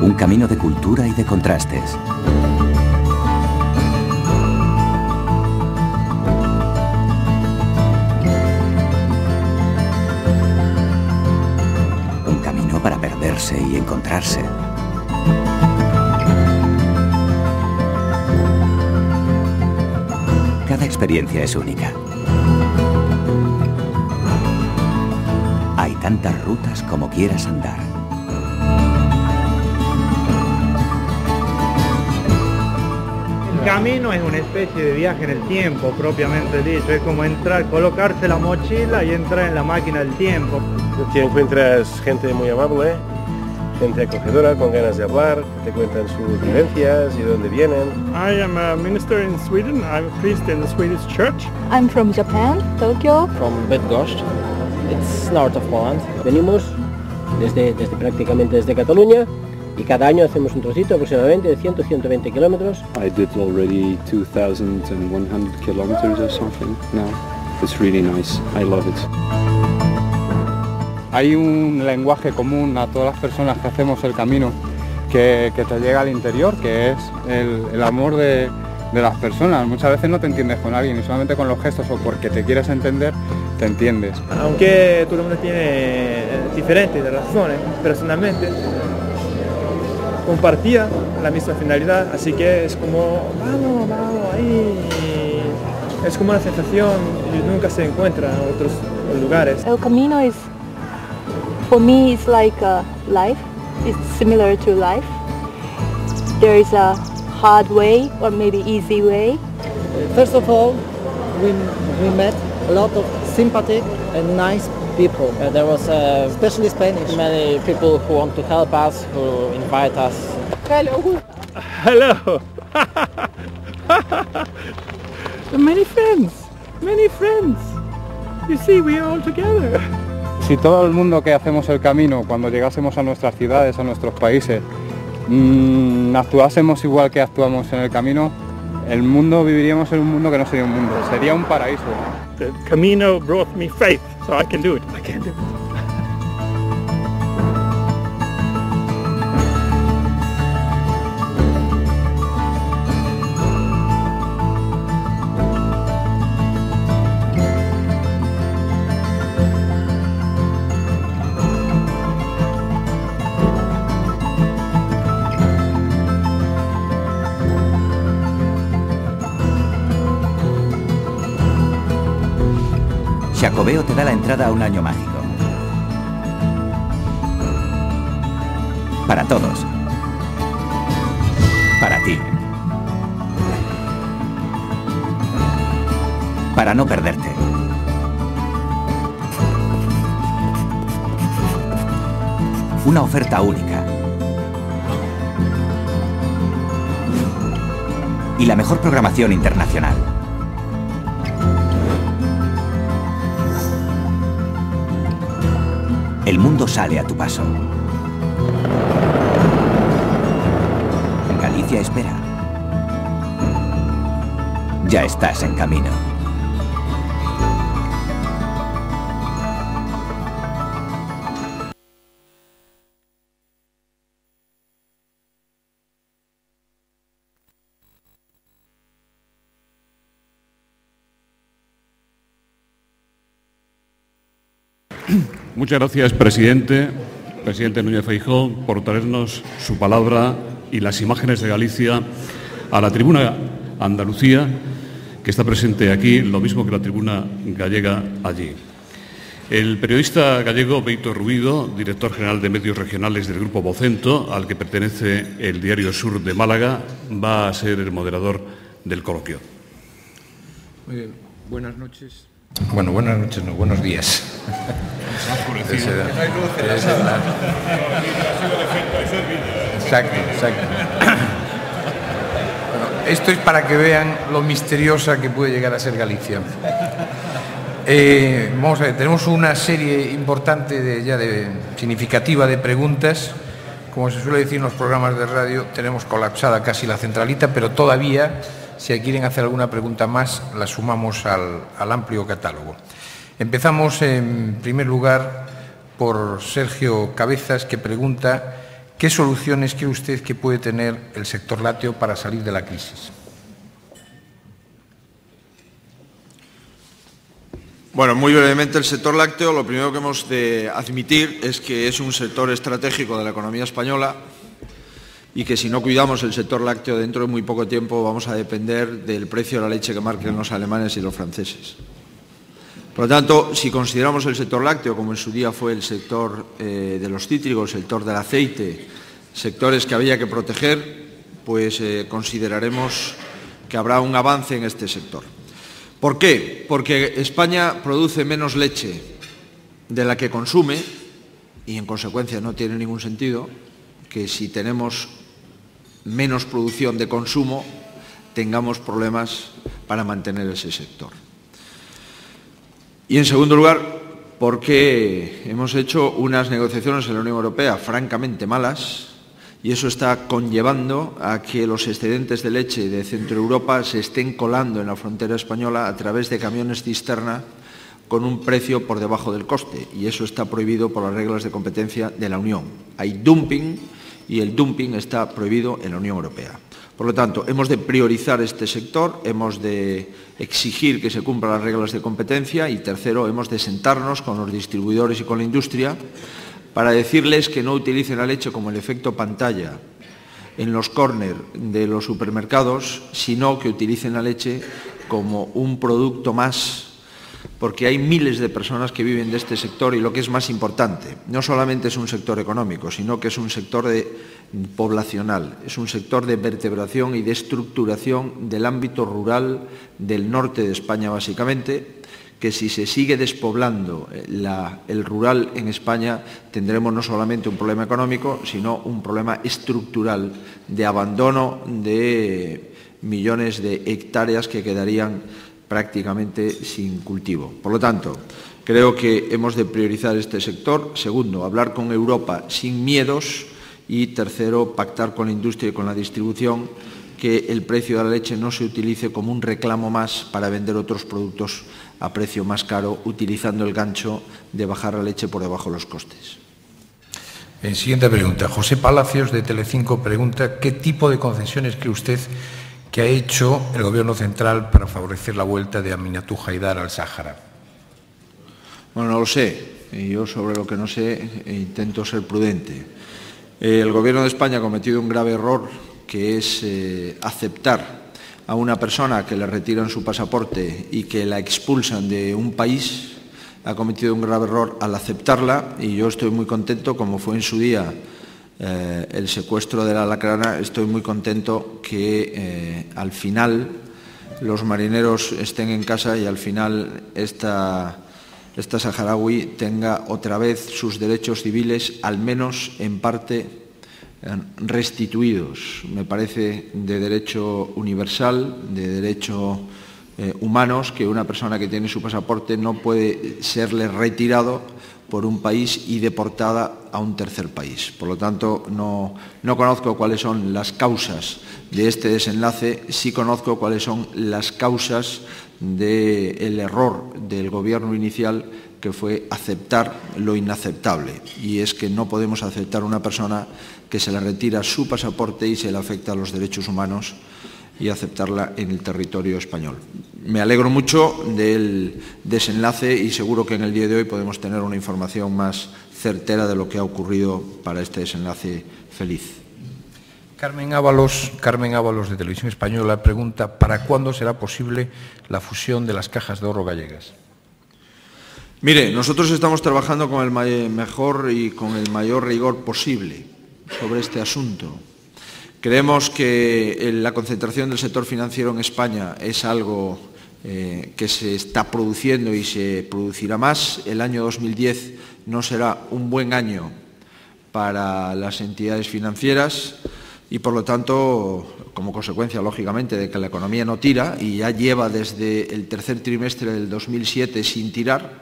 Un camino de cultura y de contrastes. Un camino para perderse y encontrarse. Cada experiencia es única. Hay tantas rutas como quieras andar. El camino es una especie de viaje en el tiempo, propiamente dicho. Es como entrar, colocarse la mochila y entrar en la máquina del tiempo. Te encuentras gente muy amable, gente acogedora, con ganas de hablar, te cuentan sus vivencias y de dónde vienen. I am a minister in Sweden. I'm a priest in the Swedish church. I'm from Japan, Tokyo. From Bydgoszcz. It's north of Poland. Venimos prácticamente desde Cataluña. Y cada año hacemos un trocito aproximadamente de 100-120 kilómetros. I did already 2,100 kilometers or something now. It's really nice. I love it. Hay un lenguaje común a todas las personas que hacemos el camino que te llega al interior, que es el amor de las personas. Muchas veces no te entiendes con alguien y solamente con los gestos o porque te quieres entender, te entiendes. Aunque todo el mundo tiene diferentes razones, personalmente compartía la misma finalidad, así que es como vamos ahí, es como una sensación que nunca se encuentra en otros lugares. El camino is, for me, it's like a life. It's similar to life. There is a hard way or maybe easy way. First of all, we met a lot of sympathetic and nice people. There was especially Spanish. Many people who want to help us, who invite us. Hello. Hello. Many friends. You see, we are all together. Si todo el mundo que hacemos el camino, cuando llegásemos a nuestras ciudades, a nuestros países, actuásemos igual que actuamos en el camino, viviríamos en un mundo que no sería un mundo, sería un paraíso. The camino brought me faith, so I can do it. I can do it. Xacobeo te da la entrada a un año mágico. Para todos. Para ti. Para no perderte. Una oferta única. Y la mejor programación internacional. El mundo sale a tu paso. Galicia espera. Ya estás en camino. Muchas gracias, presidente Núñez Feijóo, por traernos su palabra y las imágenes de Galicia a la tribuna Andalucía, que está presente aquí, lo mismo que la tribuna gallega allí. El periodista gallego Beito Ruido, director general de medios regionales del Grupo Vocento, al que pertenece el Diario Sur de Málaga, va a ser el moderador del coloquio. Muy bien, buenas noches. Bueno, buenas noches, no, buenos días. Exacto, exacto. Bueno, esto es para que vean lo misteriosa que puede llegar a ser Galicia. Vamos a ver, tenemos una serie importante significativa de preguntas. Como se suele decir en los programas de radio, tenemos colapsada casi la centralita, pero todavía, si quieren hacer alguna pregunta más, la sumamos al amplio catálogo. Empezamos, en primer lugar, por Sergio Cabezas, que pregunta ¿qué soluciones cree usted que puede tener el sector lácteo para salir de la crisis? Bueno, muy brevemente, el sector lácteo, lo primero que hemos de admitir es que es un sector estratégico de la economía española y que si no cuidamos el sector lácteo, dentro de muy poco tiempo vamos a depender del precio de la leche que marquen los alemanes y los franceses. Por lo tanto, si consideramos el sector lácteo, como en su día fue el sector de los cítricos, el sector del aceite, sectores que había que proteger, pues consideraremos que habrá un avance en este sector. ¿Por qué? Porque España produce menos leche de la que consume y, en consecuencia, no tiene ningún sentido que si tenemos menos producción de consumo tengamos problemas para mantener ese sector. Y, en segundo lugar, porque hemos hecho unas negociaciones en la Unión Europea francamente malas y eso está conllevando a que los excedentes de leche de Centro Europa se estén colando en la frontera española a través de camiones cisterna con un precio por debajo del coste, y eso está prohibido por las reglas de competencia de la Unión. Hay dumping y el dumping está prohibido en la Unión Europea. Por lo tanto, hemos de priorizar este sector, hemos de exigir que se cumplan las reglas de competencia y, tercero, hemos de sentarnos con los distribuidores y con la industria para decirles que no utilicen la leche como el efecto pantalla en los córner de los supermercados, sino que utilicen la leche como un producto más, porque hay miles de personas que viven de este sector y, lo que es más importante, no solamente es un sector económico, sino que es un sector poblacional, es un sector de vertebración y de estructuración del ámbito rural del norte de España, básicamente, que si se sigue despoblando el rural en España tendremos no solamente un problema económico, sino un problema estructural de abandono de millones de hectáreas que quedarían prácticamente sin cultivo. Por lo tanto, creo que hemos de priorizar este sector. Segundo, hablar con Europa sin miedos. Y tercero, pactar con la industria y con la distribución que el precio de la leche no se utilice como un reclamo más para vender otros productos a precio más caro, utilizando el gancho de bajar la leche por debajo de los costes. Siguiente pregunta. José Palacios, de Telecinco, pregunta ¿qué tipo de concesiones cree usted que ha hecho el Gobierno central para favorecer la vuelta de Aminatu Haidar al Sáhara? Bueno, no lo sé. Y yo, sobre lo que no sé, intento ser prudente. El Gobierno de España ha cometido un grave error, que es aceptar a una persona que le retiran su pasaporte y que la expulsan de un país. Ha cometido un grave error al aceptarla y yo estoy muy contento, como fue en su día el secuestro de la Lacrana, estoy muy contento que al final los marineros estén en casa y al final esta esta saharaui tenga otra vez sus derechos civiles, al menos en parte, restituidos. Me parece de derecho universal, de derecho humanos, que una persona que tiene su pasaporte no puede serle retirado por un país y deportada a un tercer país. Por lo tanto, no conozco cuáles son las causas de este desenlace, sí conozco cuáles son las causas del error del Gobierno inicial, que fue aceptar lo inaceptable, y es que no podemos aceptar a una persona que se le retira su pasaporte y se le afecta a los derechos humanos y aceptarla en el territorio español. Me alegro mucho del desenlace y seguro que en el día de hoy podemos tener una información más certera de lo que ha ocurrido para este desenlace feliz. Carmen Ábalos de Televisión Española pregunta: ¿para cuándo será posible la fusión de las cajas de ahorro gallegas? Mire, nosotros estamos trabajando con el mejor y con el mayor rigor posible sobre este asunto. Creemos que la concentración del sector financiero en España es algo que se está produciendo y se producirá más. El año 2010 no será un buen año para las entidades financieras y, por lo tanto, como consecuencia, lógicamente, de que la economía no tira y ya lleva desde el tercer trimestre del 2007 sin tirar,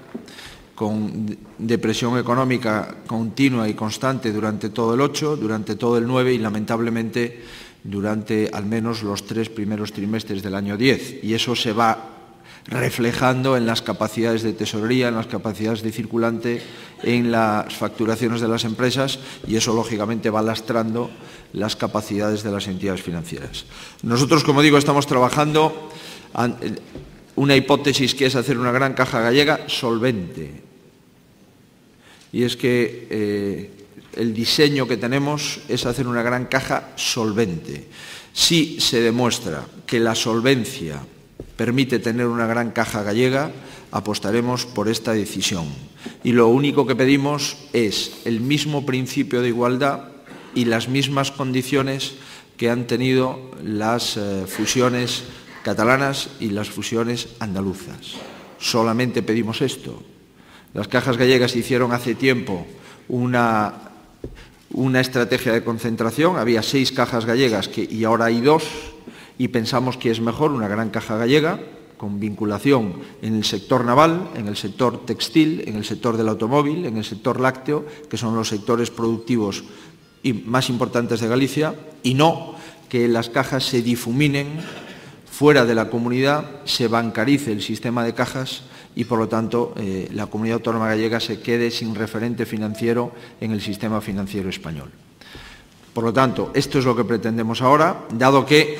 con depresión económica continua y constante durante todo el 8, durante todo el 9 y, lamentablemente, durante al menos los 3 primeros trimestres del año 10. Y eso se va reflejando en las capacidades de tesorería, en las capacidades de circulante, en las facturaciones de las empresas, y eso, lógicamente, va lastrando las capacidades de las entidades financieras. Nosotros, como digo, estamos trabajando una hipótesis que es hacer una gran caja gallega solvente. Y es que el diseño que tenemos es hacer una gran caja solvente. Si se demuestra que la solvencia permite tener una gran caja gallega, apostaremos por esta decisión. Y lo único que pedimos es el mismo principio de igualdad y las mismas condiciones que han tenido las fusiones catalanas y las fusiones andaluzas. Solamente pedimos esto. Las cajas gallegas hicieron hace tiempo una estrategia de concentración. Había 6 cajas gallegas y ahora hay 2, y pensamos que es mejor una gran caja gallega con vinculación en el sector naval, en el sector textil, en el sector del automóvil, en el sector lácteo, que son los sectores productivos y más importantes de Galicia, y no que las cajas se difuminen fuera de la comunidad, se bancarice el sistema de cajas y, por lo tanto, la comunidad autónoma gallega se quede sin referente financiero en el sistema financiero español. Por lo tanto, esto es lo que pretendemos ahora, dado que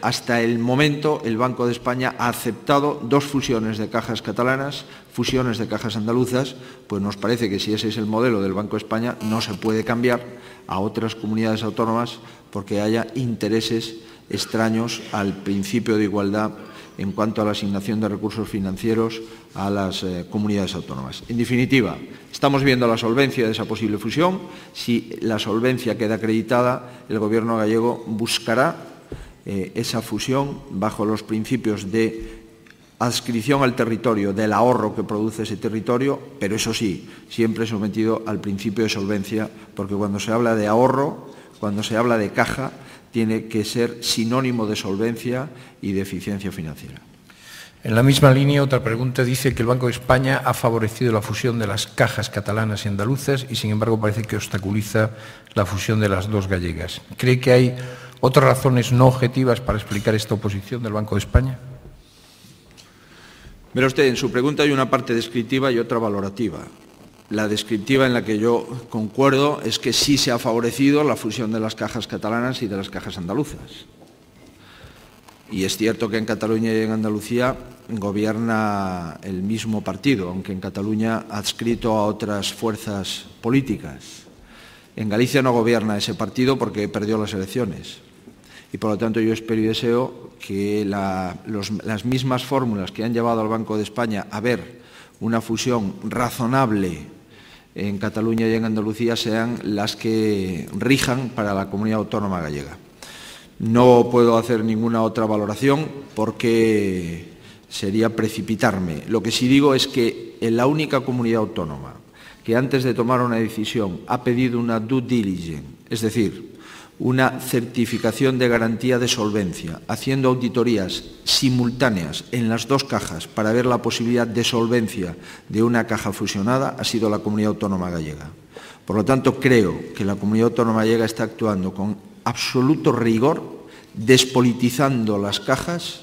hasta el momento el Banco de España ha aceptado 2 fusiones de cajas catalanas, fusiones de cajas andaluzas. Pues nos parece que si ese es el modelo del Banco de España, no se puede cambiar a otras comunidades autónomas porque haya intereses extraños al principio de igualdad en cuanto a la asignación de recursos financieros a las comunidades autónomas. En definitiva, estamos viendo la solvencia de esa posible fusión. Si la solvencia queda acreditada, el Gobierno gallego buscará esa fusión bajo los principios de adscripción al territorio, del ahorro que produce ese territorio, pero eso sí, siempre sometido al principio de solvencia, porque cuando se habla de ahorro, cuando se habla de caja, tiene que ser sinónimo de solvencia y de eficiencia financiera. En la misma línea, otra pregunta dice que el Banco de España ha favorecido la fusión de las cajas catalanas y andaluzas y, sin embargo, parece que obstaculiza la fusión de las 2 gallegas. ¿Cree que hay otras razones no objetivas para explicar esta oposición del Banco de España? Verá usted, en su pregunta hay una parte descriptiva y otra valorativa. La descriptiva, en la que yo concuerdo, es que sí se ha favorecido la fusión de las cajas catalanas y de las cajas andaluzas. Y es cierto que en Cataluña y en Andalucía gobierna el mismo partido, aunque en Cataluña adscrito a otras fuerzas políticas. En Galicia no gobierna ese partido porque perdió las elecciones. Y, por lo tanto, yo espero y deseo que las mismas fórmulas que han llevado al Banco de España a ver una fusión razonable en Cataluña y en Andalucía sean las que rijan para la comunidad autónoma gallega. No puedo hacer ninguna otra valoración porque sería precipitarme. Lo que sí digo es que en la única comunidad autónoma que antes de tomar una decisión ha pedido una due diligence, es decir, una certificación de garantía de solvencia, haciendo auditorías simultáneas en las dos cajas para ver la posibilidad de solvencia de una caja fusionada, ha sido la Comunidad Autónoma Gallega. Por lo tanto, creo que la Comunidad Autónoma Gallega está actuando con absoluto rigor, despolitizando las cajas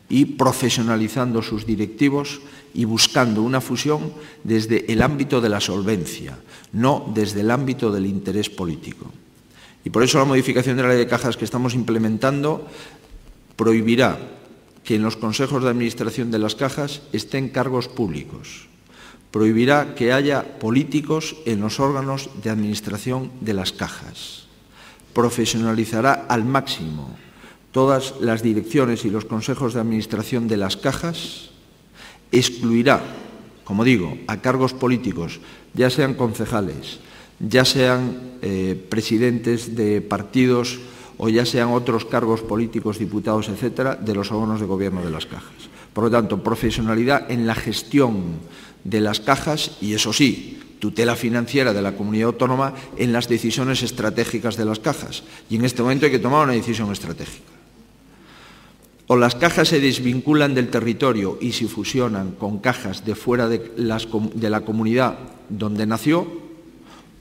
y profesionalizando sus directivos y buscando una fusión desde el ámbito de la solvencia, no desde el ámbito del interés político. Y por eso la modificación de la ley de cajas que estamos implementando prohibirá que en los consejos de administración de las cajas estén cargos públicos, prohibirá que haya políticos en los órganos de administración de las cajas, profesionalizará al máximo todas las direcciones y los consejos de administración de las cajas, excluirá, como digo, a cargos políticos, ya sean concejales, ya sean presidentes de partidos o ya sean otros cargos políticos, diputados, etcétera, de los órganos de gobierno de las cajas. Por lo tanto, profesionalidad en la gestión de las cajas y, eso sí, tutela financiera de la comunidad autónoma en las decisiones estratégicas de las cajas. Y en este momento hay que tomar una decisión estratégica. O las cajas se desvinculan del territorio y se fusionan con cajas de fuera de la comunidad donde nació,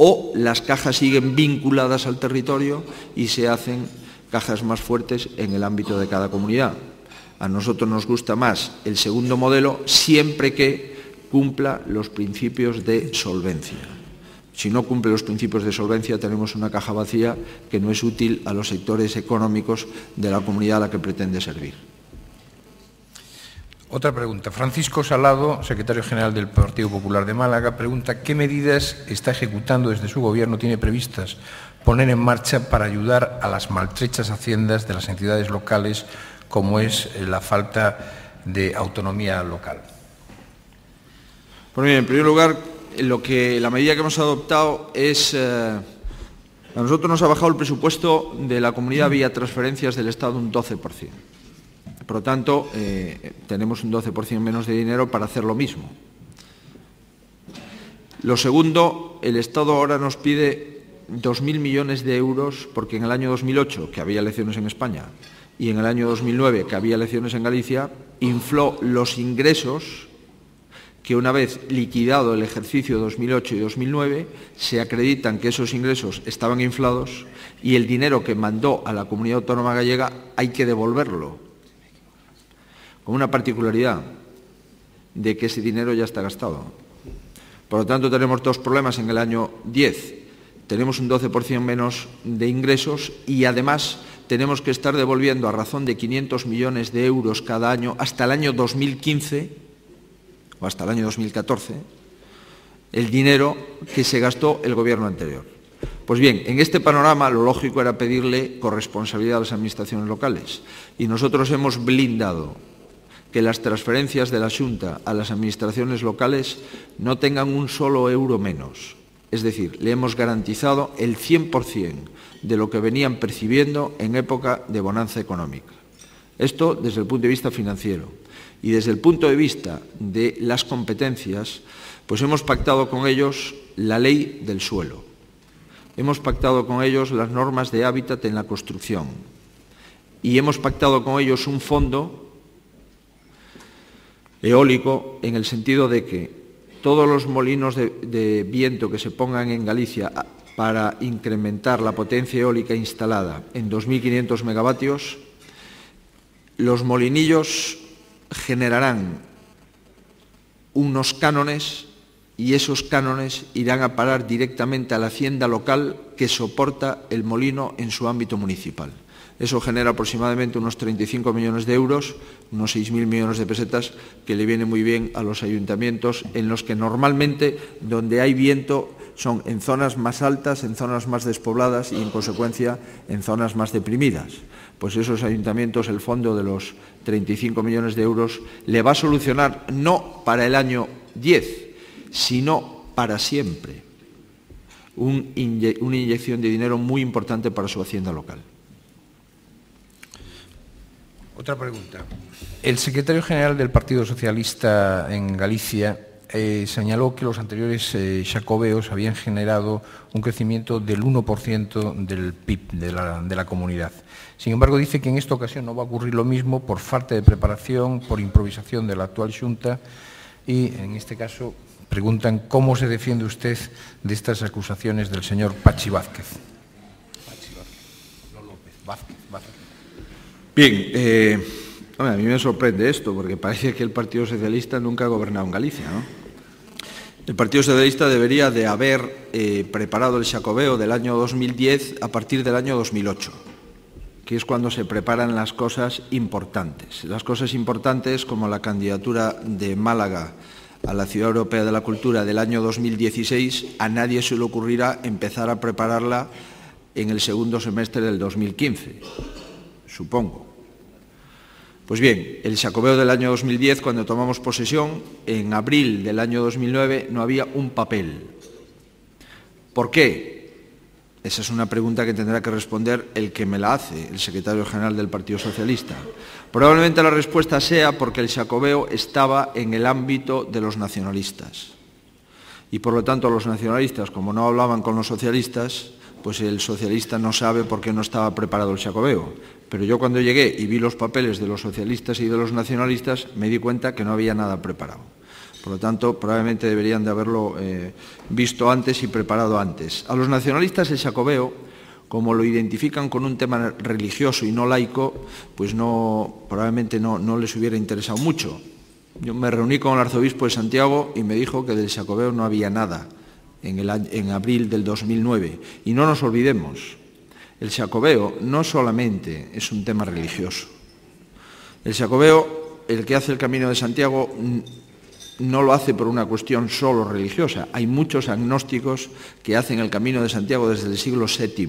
o las cajas siguen vinculadas al territorio y se hacen cajas más fuertes en el ámbito de cada comunidad. A nosotros nos gusta más el segundo modelo, siempre que cumpla los principios de solvencia. Si no cumple los principios de solvencia, tenemos una caja vacía que no es útil a los sectores económicos de la comunidad a la que pretende servir. Otra pregunta. Francisco Salado, secretario general del Partido Popular de Málaga, pregunta ¿qué medidas está ejecutando desde su gobierno, tiene previstas poner en marcha para ayudar a las maltrechas haciendas de las entidades locales, como es la falta de autonomía local? Pues bien, en primer lugar, la medida que hemos adoptado es... a nosotros nos ha bajado el presupuesto de la comunidad vía transferencias del Estado un 12%. Por lo tanto, tenemos un 12% menos de dinero para hacer lo mismo. Lo segundo, el Estado ahora nos pide 2.000 millones de euros porque en el año 2008, que había elecciones en España, y en el año 2009, que había elecciones en Galicia, infló los ingresos que una vez liquidado el ejercicio 2008 y 2009, se acreditan que esos ingresos estaban inflados y el dinero que mandó a la Comunidad Autónoma Gallega hay que devolverlo. Con una particularidad de que ese dinero ya está gastado. Por lo tanto, tenemos dos problemas en el año 10. Tenemos un 12% menos de ingresos y, además, tenemos que estar devolviendo a razón de 500 millones de euros cada año hasta el año 2015 o hasta el año 2014 el dinero que se gastó el gobierno anterior. Pues bien, en este panorama lo lógico era pedirle corresponsabilidad a las administraciones locales y nosotros hemos blindado que las transferencias de la Xunta a las administraciones locales no tengan un solo euro menos. Es decir, le hemos garantizado el 100% de lo que venían percibiendo en época de bonanza económica. Esto desde el punto de vista financiero. Y desde el punto de vista de las competencias, pues hemos pactado con ellos la ley del suelo. Hemos pactado con ellos las normas de hábitat en la construcción. Y hemos pactado con ellos un fondo eólico en el sentido de que todos los molinos de viento que se pongan en Galicia para incrementar la potencia eólica instalada en 2.500 megavatios, los molinillos generarán unos cánones y esos cánones irán a parar directamente a la hacienda local que soporta el molino en su ámbito municipal. Eso genera aproximadamente unos 35 millones de euros, unos 6.000 millones de pesetas, que le viene muy bien a los ayuntamientos en los que normalmente donde hay viento son en zonas más altas, en zonas más despobladas y, en consecuencia, en zonas más deprimidas. Pues esos ayuntamientos, el fondo de los 35 millones de euros le va a solucionar no para el año 10, sino para siempre una inyección de dinero muy importante para su hacienda local. Otra pregunta. El secretario general del Partido Socialista en Galicia señaló que los anteriores xacobeos habían generado un crecimiento del 1% del PIB de la comunidad. Sin embargo, dice que en esta ocasión no va a ocurrir lo mismo por falta de preparación, por improvisación de la actual Xunta y, en este caso, preguntan cómo se defiende usted de estas acusaciones del señor Pachi Vázquez. Bien, a mí me sorprende esto, porque parece que el Partido Socialista nunca ha gobernado en Galicia, ¿no? El Partido Socialista debería de haber preparado el xacobeo del año 2010 a partir del año 2008, que es cuando se preparan las cosas importantes. Las cosas importantes, como la candidatura de Málaga a la Ciudad Europea de la Cultura del año 2016, a nadie se le ocurrirá empezar a prepararla en el segundo semestre del 2015, supongo. Pues bien, el xacobeo del año 2010, cuando tomamos posesión, en abril del año 2009 no había un papel. ¿Por qué? Esa es una pregunta que tendrá que responder el que me la hace, el secretario general del Partido Socialista. Probablemente la respuesta sea porque el xacobeo estaba en el ámbito de los nacionalistas. Y por lo tanto los nacionalistas, como no hablaban con los socialistas, pues el socialista no sabe por qué no estaba preparado el xacobeo. Pero yo cuando llegué y vi los papeles de los socialistas y de los nacionalistas, me di cuenta que no había nada preparado. Por lo tanto, probablemente deberían de haberlo visto antes y preparado antes. A los nacionalistas el xacobeo, como lo identifican con un tema religioso y no laico, pues probablemente no les hubiera interesado mucho. Yo me reuní con el arzobispo de Santiago y me dijo que del xacobeo no había nada en abril del 2009. Y no nos olvidemos, el xacobeo no solamente es un tema religioso. El xacobeo, el que hace el Camino de Santiago, no lo hace por una cuestión solo religiosa. Hay muchos agnósticos que hacen el Camino de Santiago desde el siglo VII.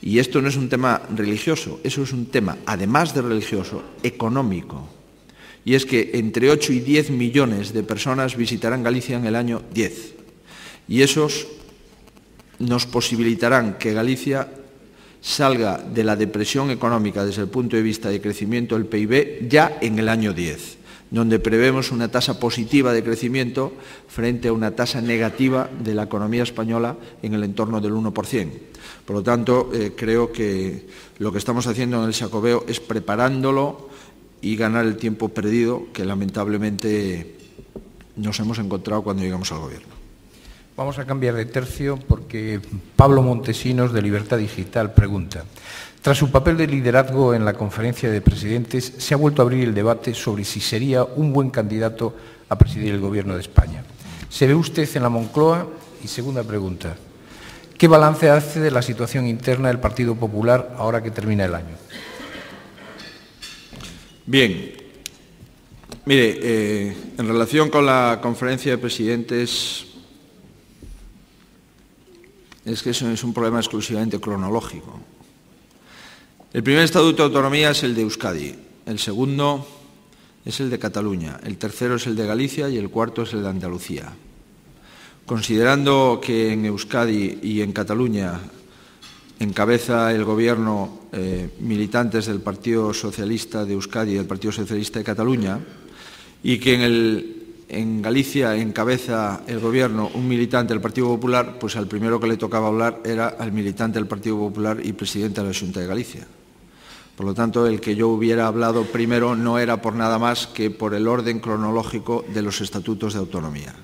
Y esto no es un tema religioso, eso es un tema, además de religioso, económico. Y es que entre 8 y 10 millones de personas visitarán Galicia en el año 10. Y esos nos posibilitarán que Galicia salga de la depresión económica desde el punto de vista de crecimiento del PIB ya en el año 10, donde prevemos una tasa positiva de crecimiento frente a una tasa negativa de la economía española en el entorno del 1%. Por lo tanto, creo que lo que estamos haciendo en el xacobeo es preparándolo y ganar el tiempo perdido que lamentablemente nos hemos encontrado cuando llegamos al gobierno. Vamos a cambiar de tercio porque Pablo Montesinos, de Libertad Digital, pregunta: tras su papel de liderazgo en la conferencia de presidentes, se ha vuelto a abrir el debate sobre si sería un buen candidato a presidir el Gobierno de España. ¿Se ve usted en la Moncloa? Y segunda pregunta: ¿qué balance hace de la situación interna del Partido Popular ahora que termina el año? Bien. Mire, en relación con la conferencia de presidentes, es que eso es un problema exclusivamente cronológico. El primer estatuto de autonomía es el de Euskadi, el segundo es el de Cataluña, el tercero es el de Galicia y el cuarto es el de Andalucía. Considerando que en Euskadi y en Cataluña encabeza el gobierno militantes del Partido Socialista de Euskadi y del Partido Socialista de Cataluña, y que en Galicia encabeza el gobierno un militante del Partido Popular, pues al primero que le tocaba hablar era al militante del Partido Popular y presidente de la Xunta de Galicia. Por lo tanto, el que yo hubiera hablado primero no era por nada más que por el orden cronológico de los estatutos de autonomía.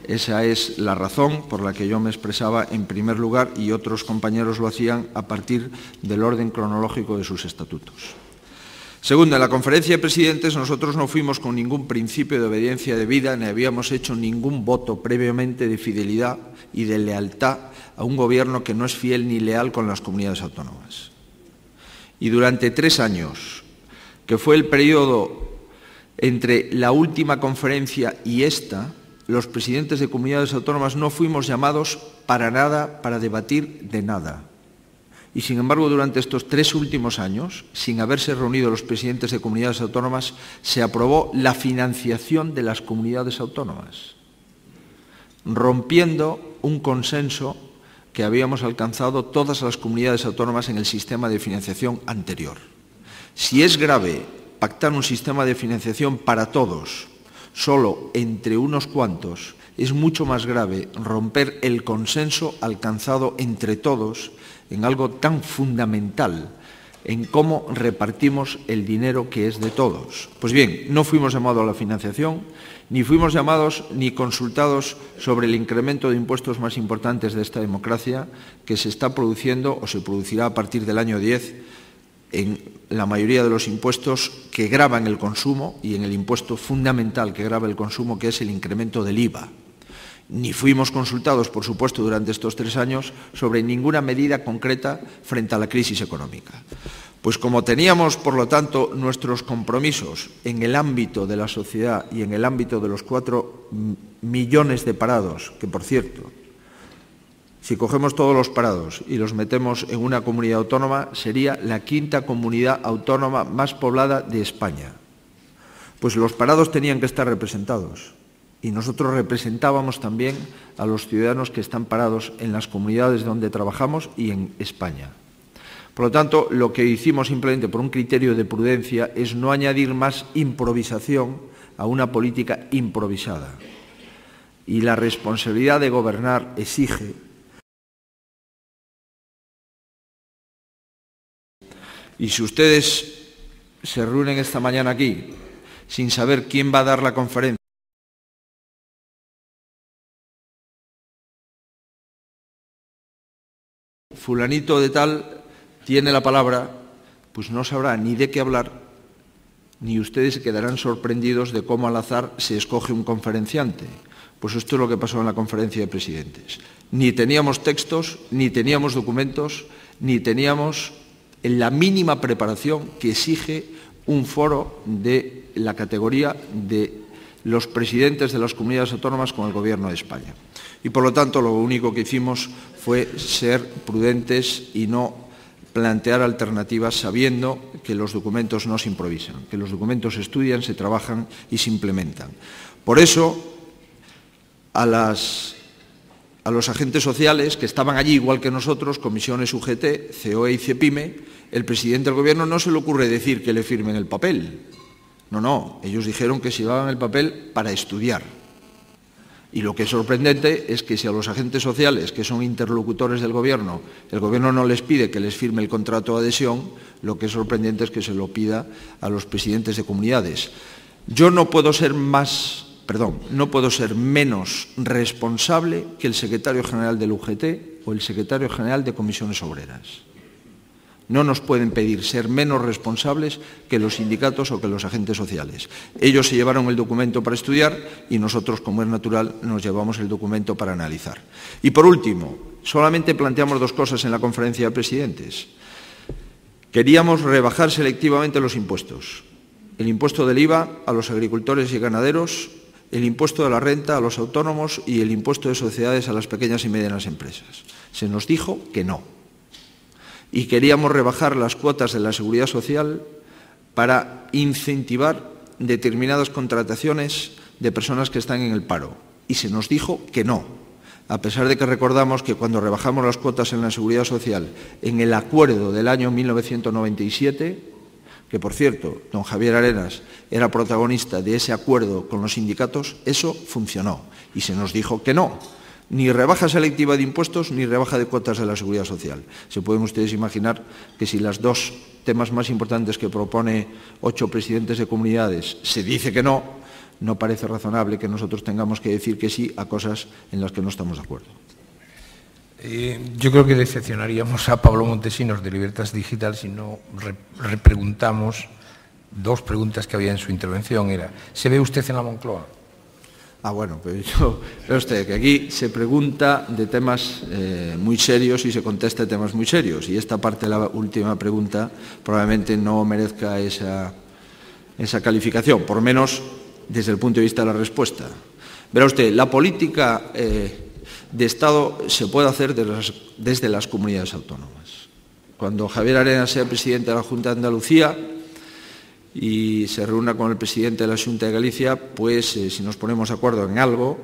Esa es la razón por la que yo me expresaba en primer lugar y otros compañeros lo hacían a partir del orden cronológico de sus estatutos. Segundo, en la conferencia de presidentes nosotros no fuimos con ningún principio de obediencia debida ni habíamos hecho ningún voto previamente de fidelidad y de lealtad a un gobierno que no es fiel ni leal con las comunidades autónomas. Y durante 3 años, que fue el periodo entre la última conferencia y esta, los presidentes de comunidades autónomas no fuimos llamados para nada, para debatir de nada. Y, sin embargo, durante estos 3 últimos años, sin haberse reunido los presidentes de comunidades autónomas, se aprobó la financiación de las comunidades autónomas, rompiendo un consenso que habíamos alcanzado todas las comunidades autónomas en el sistema de financiación anterior. Si es grave pactar un sistema de financiación para todos, solo entre unos cuantos, es mucho más grave romper el consenso alcanzado entre todos en algo tan fundamental, en cómo repartimos el dinero que es de todos. Pues bien, no fuimos llamados a la financiación, ni fuimos llamados ni consultados sobre el incremento de impuestos más importantes de esta democracia que se está produciendo o se producirá a partir del año 10 en la mayoría de los impuestos que gravan el consumo y en el impuesto fundamental que grava el consumo, que es el incremento del IVA. Ni fuimos consultados, por supuesto, durante estos 3 años sobre ninguna medida concreta frente a la crisis económica. Pues como teníamos, por lo tanto, nuestros compromisos en el ámbito de la sociedad y en el ámbito de los 4 millones de parados, que, por cierto, si cogemos todos los parados y los metemos en una comunidad autónoma, sería la 5ª comunidad autónoma más poblada de España. Pues los parados tenían que estar representados. Y nosotros representábamos también a los ciudadanos que están parados en las comunidades donde trabajamos y en España. Por lo tanto, lo que hicimos simplemente por un criterio de prudencia es no añadir más improvisación a una política improvisada. Y la responsabilidad de gobernar exige y si ustedes se reúnen esta mañana aquí sin saber quién va a dar la conferencia, fulanito de tal tiene la palabra, pues no sabrá ni de qué hablar, ni ustedes se quedarán sorprendidos de cómo al azar se escoge un conferenciante. Pues esto es lo que pasó en la conferencia de presidentes. Ni teníamos textos, ni teníamos documentos, ni teníamos la mínima preparación que exige un foro de la categoría de los presidentes de las comunidades autónomas con el Gobierno de España. Y, por lo tanto, lo único que hicimos fue ser prudentes y no plantear alternativas sabiendo que los documentos no se improvisan, que los documentos se estudian, se trabajan y se implementan. Por eso, a los agentes sociales que estaban allí, igual que nosotros, comisiones UGT, COE y CEPIME, el presidente del Gobierno no se le ocurre decir que le firmen el papel. No, ellos dijeron que se llevaban el papel para estudiar. Y lo que es sorprendente es que si a los agentes sociales, que son interlocutores del Gobierno, el Gobierno no les pide que les firme el contrato de adhesión, lo que es sorprendente es que se lo pida a los presidentes de comunidades. Yo no puedo ser menos responsable que el secretario general del UGT o el secretario general de Comisiones Obreras. No nos pueden pedir ser menos responsables que los sindicatos o que los agentes sociales. Ellos se llevaron el documento para estudiar y nosotros, como es natural, nos llevamos el documento para analizar. Y por último, solamente planteamos 2 cosas en la conferencia de presidentes. Queríamos rebajar selectivamente los impuestos. El impuesto del IVA a los agricultores y ganaderos, el impuesto de la renta a los autónomos y el impuesto de sociedades a las pequeñas y medianas empresas. Se nos dijo que no. Y queríamos rebajar las cuotas de la Seguridad Social para incentivar determinadas contrataciones de personas que están en el paro. Y se nos dijo que no, a pesar de que recordamos que cuando rebajamos las cuotas en la Seguridad Social en el acuerdo del año 1997, que por cierto, don Javier Arenas era protagonista de ese acuerdo con los sindicatos, eso funcionó. Y se nos dijo que no. Ni rebaja selectiva de impuestos ni rebaja de cuotas de la Seguridad Social. Se pueden ustedes imaginar que si los 2 temas más importantes que propone 8 presidentes de comunidades se dice que no, no parece razonable que nosotros tengamos que decir que sí a cosas en las que no estamos de acuerdo. Yo creo que decepcionaríamos a Pablo Montesinos de Libertas Digital si no repreguntamos 2 preguntas que había en su intervención. Era, ¿se ve usted en la Moncloa? Bueno, pues yo veo usted que aquí se pregunta de temas muy serios y se contesta de temas muy serios. Y esta parte de la última pregunta probablemente no merezca esa calificación, por lo menos desde el punto de vista de la respuesta. Verá usted, la política de Estado se puede hacer desde las comunidades autónomas. Cuando Javier Arenas sea presidente de la Junta de Andalucía y se reúna con el presidente de la Xunta de Galicia, pues si nos ponemos de acuerdo en algo,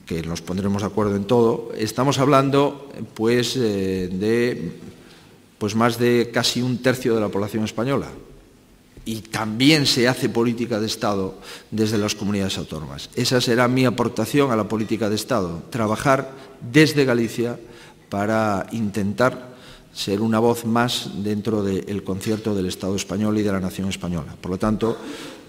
que nos pondremos de acuerdo en todo, estamos hablando pues de más de casi 1/3 de la población española. y también se hace política de Estado desde las comunidades autónomas. Esa será mi aportación a la política de Estado, trabajar desde Galicia para intentar ser una voz más dentro del concierto del Estado español y de la nación española. Por lo tanto,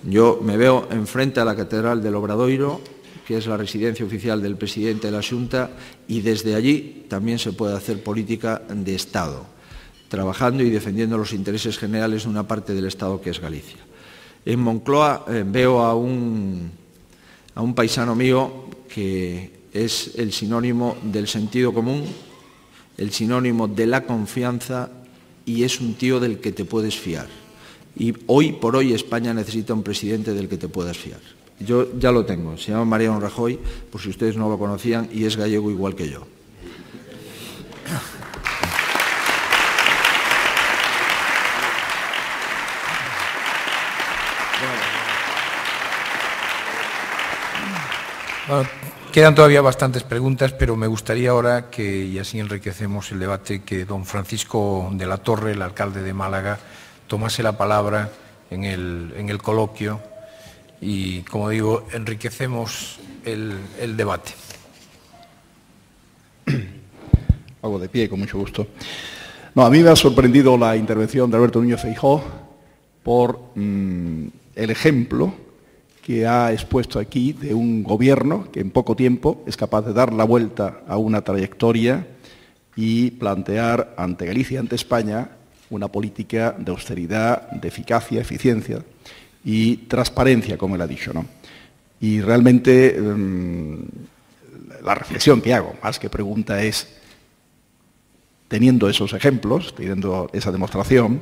yo me veo enfrente a la Catedral del Obradoiro, que es la residencia oficial del presidente de la Xunta, y desde allí también se puede hacer política de Estado, trabajando y defendiendo los intereses generales de una parte del Estado que es Galicia. En Moncloa veo a un paisano mío que es el sinónimo del sentido común, el sinónimo de la confianza, y es un tío del que te puedes fiar. Y hoy por hoy España necesita un presidente del que te puedas fiar. Yo ya lo tengo, se llama Mariano Rajoy, por si ustedes no lo conocían, y es gallego igual que yo. Bueno, quedan todavía bastantes preguntas, pero me gustaría ahora que, y así enriquecemos el debate, que don Francisco de la Torre, el alcalde de Málaga, tomase la palabra en el coloquio y, como digo, enriquecemos el debate. Hago de pie, con mucho gusto. No, a mí me ha sorprendido la intervención de Alberto Núñez Feijóo por el ejemplo que ha expuesto aquí de un gobierno que en poco tiempo es capaz de dar la vuelta a una trayectoria y plantear ante Galicia y ante España una política de austeridad, de eficacia, eficiencia y transparencia, como él ha dicho, ¿no? Y realmente la reflexión que hago, más que pregunta, es, teniendo esos ejemplos, teniendo esa demostración,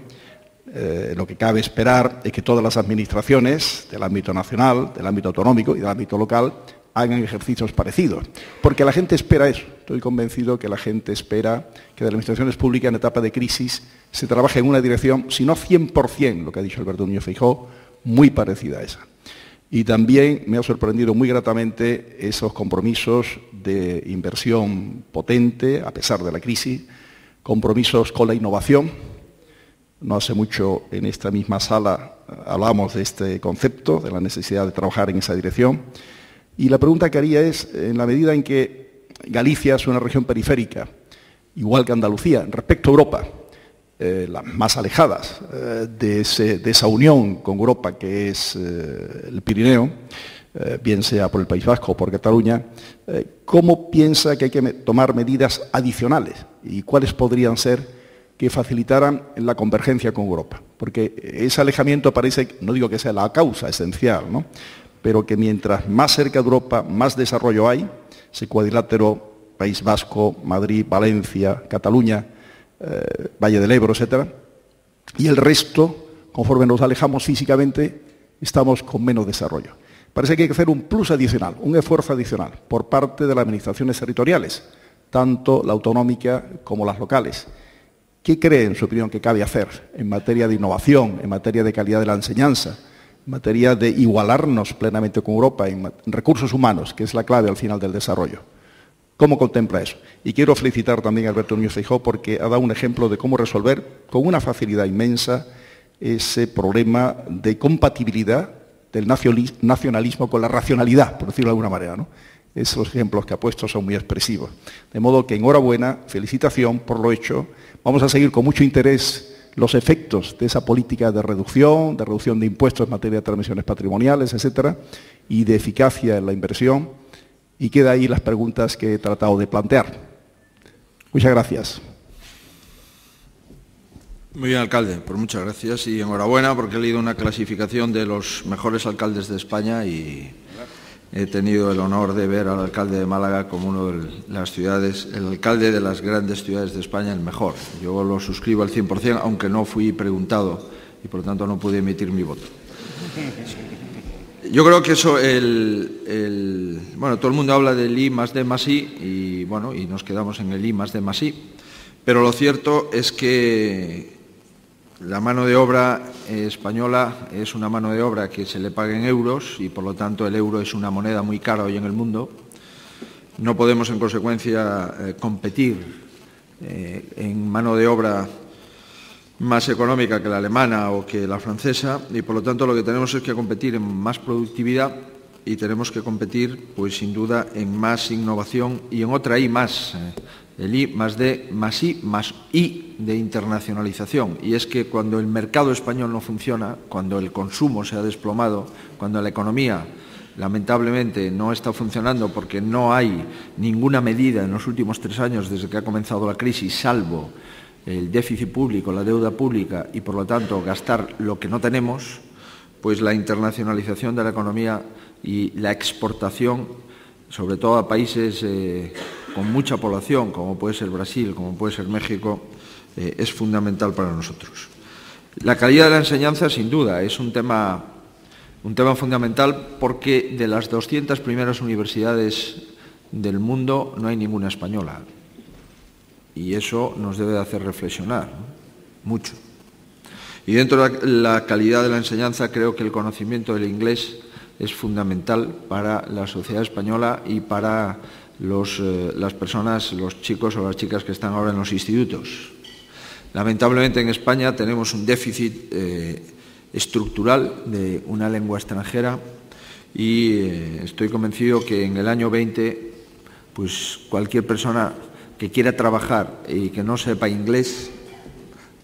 lo que cabe esperar es que todas las administraciones del ámbito nacional, del ámbito autonómico y del ámbito local hagan ejercicios parecidos. Porque la gente espera eso. Estoy convencido que la gente espera que de las administraciones públicas en etapa de crisis se trabaje en una dirección, si no 100%, lo que ha dicho Alberto Núñez Feijóo, muy parecida a esa. Y también me ha sorprendido muy gratamente esos compromisos de inversión potente, a pesar de la crisis, compromisos con la innovación. No hace mucho en esta misma sala hablamos de este concepto, de la necesidad de trabajar en esa dirección. Y la pregunta que haría es, en la medida en que Galicia es una región periférica, igual que Andalucía, respecto a Europa, las más alejadas de esa unión con Europa que es el Pirineo, bien sea por el País Vasco o por Cataluña, ¿cómo piensa que hay que tomar medidas adicionales y cuáles podrían ser que facilitaran la convergencia con Europa? Porque ese alejamiento parece, no digo que sea la causa esencial, ¿no?, pero que mientras más cerca de Europa, más desarrollo hay, ese cuadrilátero País Vasco, Madrid, Valencia, Cataluña, Valle del Ebro, etcétera, y el resto, conforme nos alejamos físicamente, estamos con menos desarrollo. Parece que hay que hacer un plus adicional, un esfuerzo adicional por parte de las administraciones territoriales, tanto la autonómica como las locales. ¿Qué cree, en su opinión, que cabe hacer en materia de innovación, en materia de calidad de la enseñanza, en materia de igualarnos plenamente con Europa, en recursos humanos, que es la clave al final del desarrollo? ¿Cómo contempla eso? Y quiero felicitar también a Alberto Núñez Feijóo porque ha dado un ejemplo de cómo resolver con una facilidad inmensa ese problema de compatibilidad del nacionalismo con la racionalidad, por decirlo de alguna manera, ¿no? Esos ejemplos que ha puesto son muy expresivos. De modo que enhorabuena, felicitación por lo hecho. Vamos a seguir con mucho interés los efectos de esa política de reducción de impuestos en materia de transmisiones patrimoniales, etcétera, y de eficacia en la inversión. Y queda ahí las preguntas que he tratado de plantear. Muchas gracias. Muy bien, alcalde, pues muchas gracias y enhorabuena porque he leído una clasificación de los mejores alcaldes de España y he tenido el honor de ver al alcalde de Málaga como uno de las ciudades, el alcalde de las grandes ciudades de España, el mejor. Yo lo suscribo al 100%, aunque no fui preguntado y por lo tanto no pude emitir mi voto. Yo creo que eso, bueno, todo el mundo habla del I más D más I y, bueno, y nos quedamos en el I más D más I, pero lo cierto es que la mano de obra española es una mano de obra que se le paga en euros y, por lo tanto, el euro es una moneda muy cara hoy en el mundo. No podemos, en consecuencia, competir en mano de obra más económica que la alemana o que la francesa, y por lo tanto lo que tenemos es que competir en más productividad y tenemos que competir, pues sin duda, en más innovación y en otra I más, el I más D más I más I de internacionalización. Y es que cuando el mercado español no funciona, cuando el consumo se ha desplomado, cuando la economía lamentablemente no está funcionando porque no hay ninguna medida en los últimos 3 años desde que ha comenzado la crisis, salvo el déficit público, la deuda pública y, por lo tanto, gastar lo que no tenemos, pues la internacionalización de la economía y la exportación, sobre todo a países con mucha población, como puede ser Brasil, como puede ser México, es fundamental para nosotros. La calidad de la enseñanza, sin duda, es un tema fundamental porque de las 200 primeras universidades del mundo no hay ninguna española. Y eso nos debe de hacer reflexionar, ¿no? Mucho. Y dentro de la calidad de la enseñanza, creo que el conocimiento del inglés es fundamental para la sociedad española y para las personas, los chicos o las chicas que están ahora en los institutos. Lamentablemente en España tenemos un déficit estructural de una lengua extranjera y estoy convencido que en el año 20, pues cualquier persona que quiera trabajar y que no sepa inglés,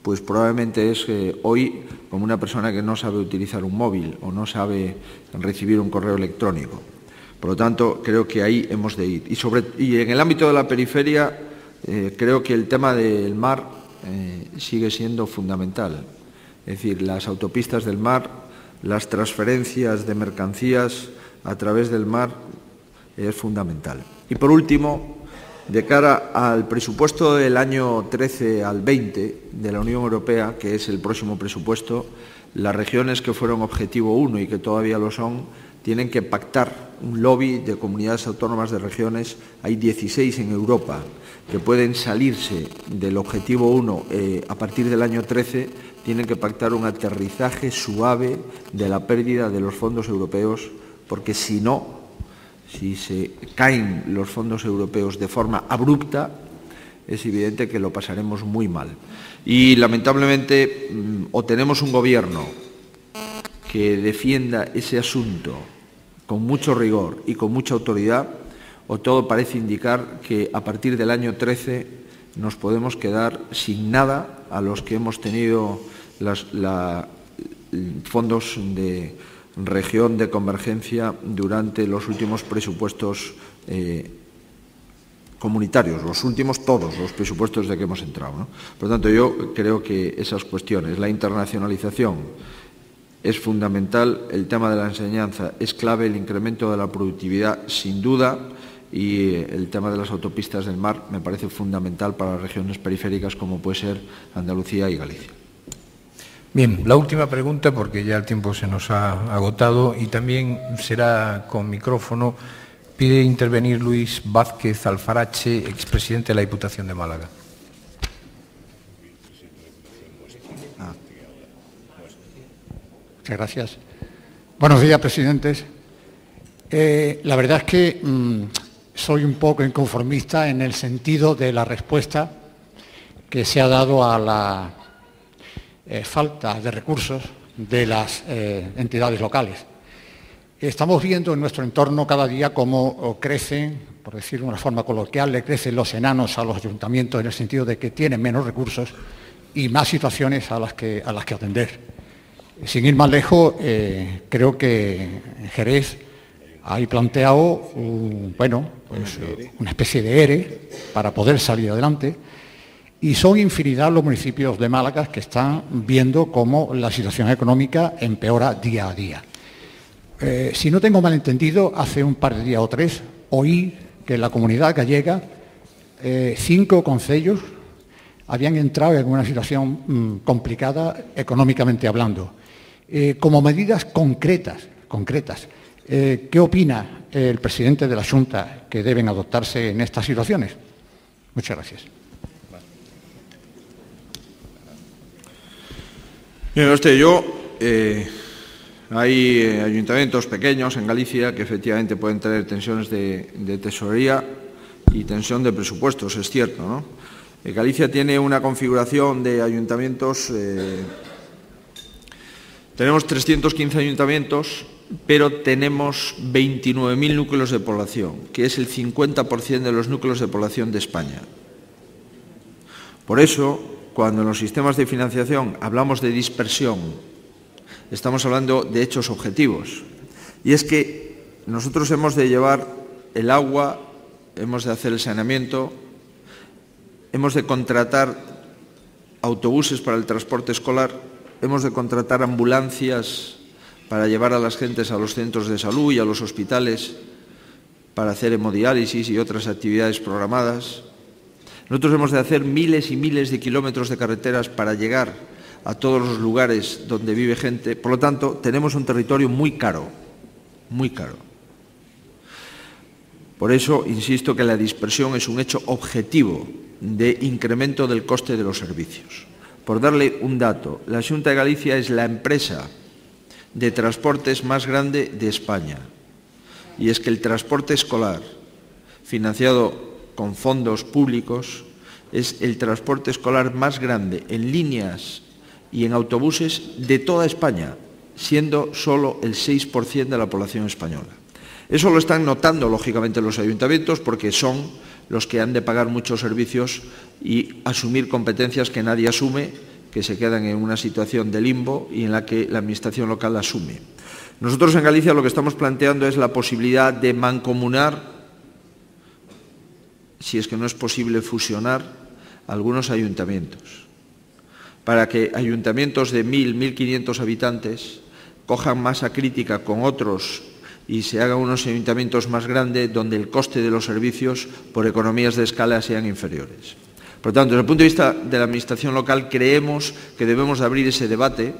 pues probablemente es hoy como una persona que no sabe utilizar un móvil o no sabe recibir un correo electrónico. Por lo tanto, creo que ahí hemos de ir. Y en el ámbito de la periferia, creo que el tema del mar sigue siendo fundamental. Es decir, las autopistas del mar, las transferencias de mercancías a través del mar es fundamental. Y por último, de cara al presupuesto del año 13 al 20 de la Unión Europea, que es el próximo presupuesto, las regiones que fueron objetivo 1 y que todavía lo son, tienen que pactar un lobby de comunidades autónomas de regiones. Hay 16 en Europa que pueden salirse del objetivo 1 a partir del año 13, tienen que pactar un aterrizaje suave de la pérdida de los fondos europeos, porque si no, si se caen los fondos europeos de forma abrupta, es evidente que lo pasaremos muy mal. Y lamentablemente o tenemos un gobierno que defienda ese asunto con mucho rigor y con mucha autoridad, o todo parece indicar que a partir del año 13 nos podemos quedar sin nada a los que hemos tenido fondos de región de convergencia durante los últimos presupuestos comunitarios, los últimos todos los presupuestos de que hemos entrado, ¿no? Por lo tanto, yo creo que esas cuestiones, la internacionalización es fundamental, el tema de la enseñanza es clave, el incremento de la productividad sin duda, y el tema de las autopistas del mar me parece fundamental para las regiones periféricas como puede ser Andalucía y Galicia. Bien, la última pregunta, porque ya el tiempo se nos ha agotado y también será con micrófono. Pide intervenir Luis Vázquez Alfarache, expresidente de la Diputación de Málaga. Muchas gracias. Buenos días, presidentes. La verdad es que soy un poco inconformista en el sentido de la respuesta que se ha dado a la falta de recursos de las entidades locales. Estamos viendo en nuestro entorno cada día cómo crecen, por decirlo de una forma coloquial, le crecen los enanos a los ayuntamientos en el sentido de que tienen menos recursos y más situaciones a las que atender. Sin ir más lejos, creo que en Jerez hay planteado una especie de ERE para poder salir adelante. Y son infinidad los municipios de Málaga que están viendo cómo la situación económica empeora día a día. Si no tengo malentendido, hace un par de días o 3 oí que en la comunidad gallega 5 concellos habían entrado en una situación complicada económicamente hablando. Como medidas concretas, ¿qué opina el presidente de la Xunta que deben adoptarse en estas situaciones? Muchas gracias. Bien, hay ayuntamientos pequeños en Galicia que efectivamente pueden tener tensiones de tesorería y tensión de presupuestos, es cierto, ¿no? Galicia tiene una configuración de ayuntamientos, tenemos 315 ayuntamientos, pero tenemos 29.000 núcleos de población, que es el 50% de los núcleos de población de España. Por eso, cuando en los sistemas de financiación hablamos de dispersión, estamos hablando de hechos objetivos. Y es que nosotros hemos de llevar el agua, hemos de hacer el saneamiento, hemos de contratar autobuses para el transporte escolar, hemos de contratar ambulancias para llevar a las gentes a los centros de salud y a los hospitales para hacer hemodiálisis y otras actividades programadas. Nosotros hemos de hacer miles y miles de kilómetros de carreteras para llegar a todos los lugares donde vive gente. Por lo tanto, tenemos un territorio muy caro, muy caro. Por eso, insisto que la dispersión es un hecho objetivo de incremento del coste de los servicios. Por darle un dato, la Xunta de Galicia es la empresa de transportes más grande de España. Y es que el transporte escolar, financiado con fondos públicos, es el transporte escolar más grande en líneas y en autobuses de toda España, siendo solo el 6% de la población española. Eso lo están notando, lógicamente, los ayuntamientos, porque son los que han de pagar muchos servicios y asumir competencias que nadie asume, que se quedan en una situación de limbo y en la que la Administración local asume. Nosotros en Galicia lo que estamos planteando es la posibilidad de mancomunar, si es que no es posible fusionar, algunos ayuntamientos, para que ayuntamientos de 1.000, 1.500 habitantes cojan masa crítica con otros y se hagan unos ayuntamientos más grandes donde el coste de los servicios por economías de escala sean inferiores. Por lo tanto, desde el punto de vista de la Administración local, creemos que debemos de abrir ese debate,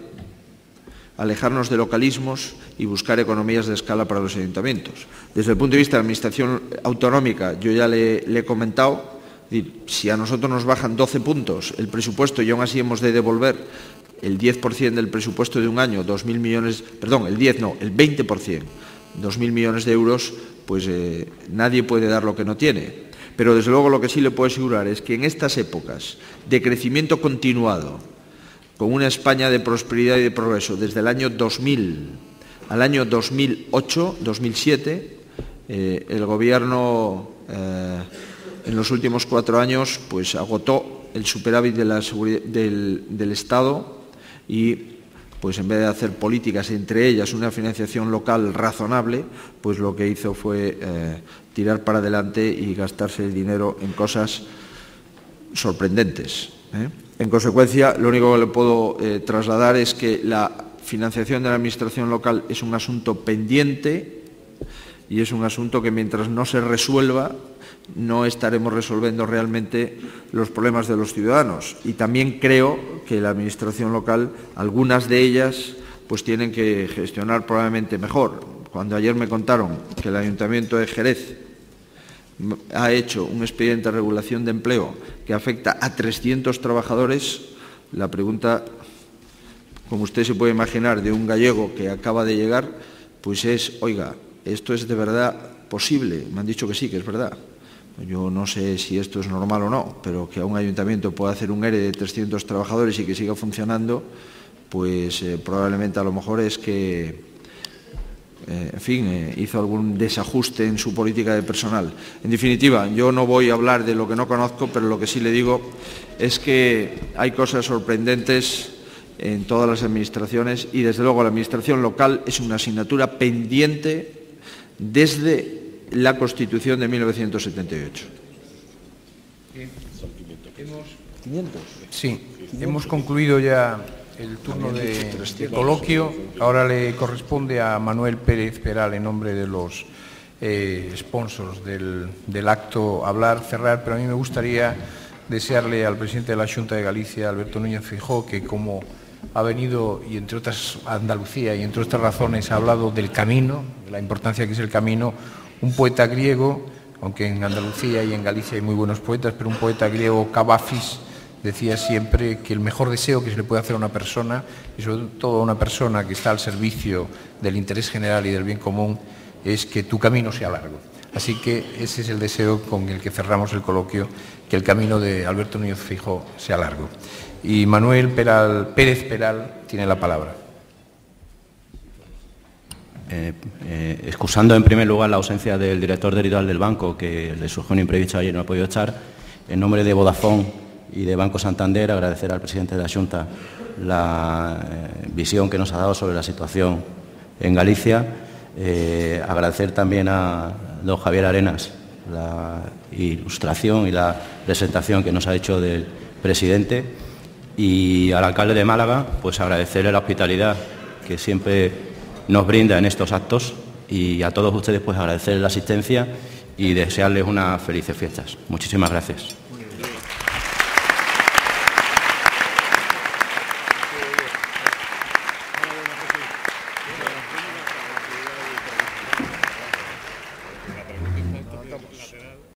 alejarnos de localismos y buscar economías de escala para los ayuntamientos. Desde el punto de vista de la Administración autonómica, yo ya le he comentado, si a nosotros nos bajan 12 puntos el presupuesto y aún así hemos de devolver el 10% del presupuesto de un año, 2.000 millones, perdón, el 10 no, el 20%, 2.000 millones de euros, pues nadie puede dar lo que no tiene. Pero desde luego lo que sí le puedo asegurar es que en estas épocas de crecimiento continuado, con una España de prosperidad y de progreso, desde el año 2000 al año 2008, 2007, el Gobierno en los últimos 4 años pues agotó el superávit de del Estado y pues en vez de hacer políticas, entre ellas una financiación local razonable, pues lo que hizo fue tirar para adelante y gastarse el dinero en cosas sorprendentes. En consecuencia, lo único que le puedo trasladar es que la financiación de la Administración local es un asunto pendiente y es un asunto que mientras no se resuelva no estaremos resolviendo realmente los problemas de los ciudadanos. Y también creo que la Administración local, algunas de ellas, pues tienen que gestionar probablemente mejor. Cuando ayer me contaron que el Ayuntamiento de Jerez ha hecho un expediente de regulación de empleo que afecta a 300 trabajadores, la pregunta, como usted se puede imaginar, de un gallego que acaba de llegar, pues es, oiga, ¿esto es de verdad posible? Me han dicho que sí, que es verdad. Yo no sé si esto es normal o no, pero que a un ayuntamiento pueda hacer un ERE de 300 trabajadores y que siga funcionando, pues probablemente a lo mejor es que, en fin, hizo algún desajuste en su política de personal. En definitiva, yo no voy a hablar de lo que no conozco, pero lo que sí le digo es que hay cosas sorprendentes en todas las administraciones y, desde luego, la Administración local es una asignatura pendiente desde la Constitución de 1978. Sí, hemos concluido ya el turno de coloquio. Ahora le corresponde a Manuel Pérez Peral, en nombre de los sponsors del acto, hablar, cerrar, pero a mí me gustaría desearle al presidente de la Xunta de Galicia, Alberto Núñez Feijóo, que como ha venido, y entre otras Andalucía, y entre otras razones ha hablado del camino, de la importancia que es el camino. Un poeta griego, aunque en Andalucía y en Galicia hay muy buenos poetas, pero un poeta griego, Cavafis, decía siempre que el mejor deseo que se le puede hacer a una persona, y sobre todo a una persona que está al servicio del interés general y del bien común, es que tu camino sea largo. Así que ese es el deseo con el que cerramos el coloquio, que el camino de Alberto Núñez Feijóo sea largo. Y Manuel Pérez Peral tiene la palabra. Excusando en primer lugar la ausencia del director territorial del banco, que le surgió un imprevisto ayer y no ha podido estar, en nombre de Vodafone y de Banco Santander, agradecer al presidente de la Xunta la visión que nos ha dado sobre la situación en Galicia, agradecer también a don Javier Arenas la ilustración y la presentación que nos ha hecho del presidente, y al alcalde de Málaga, pues agradecerle la hospitalidad que siempre nos brinda en estos actos, y a todos ustedes pues agradecerles la asistencia y desearles unas felices fiestas. Muchísimas gracias.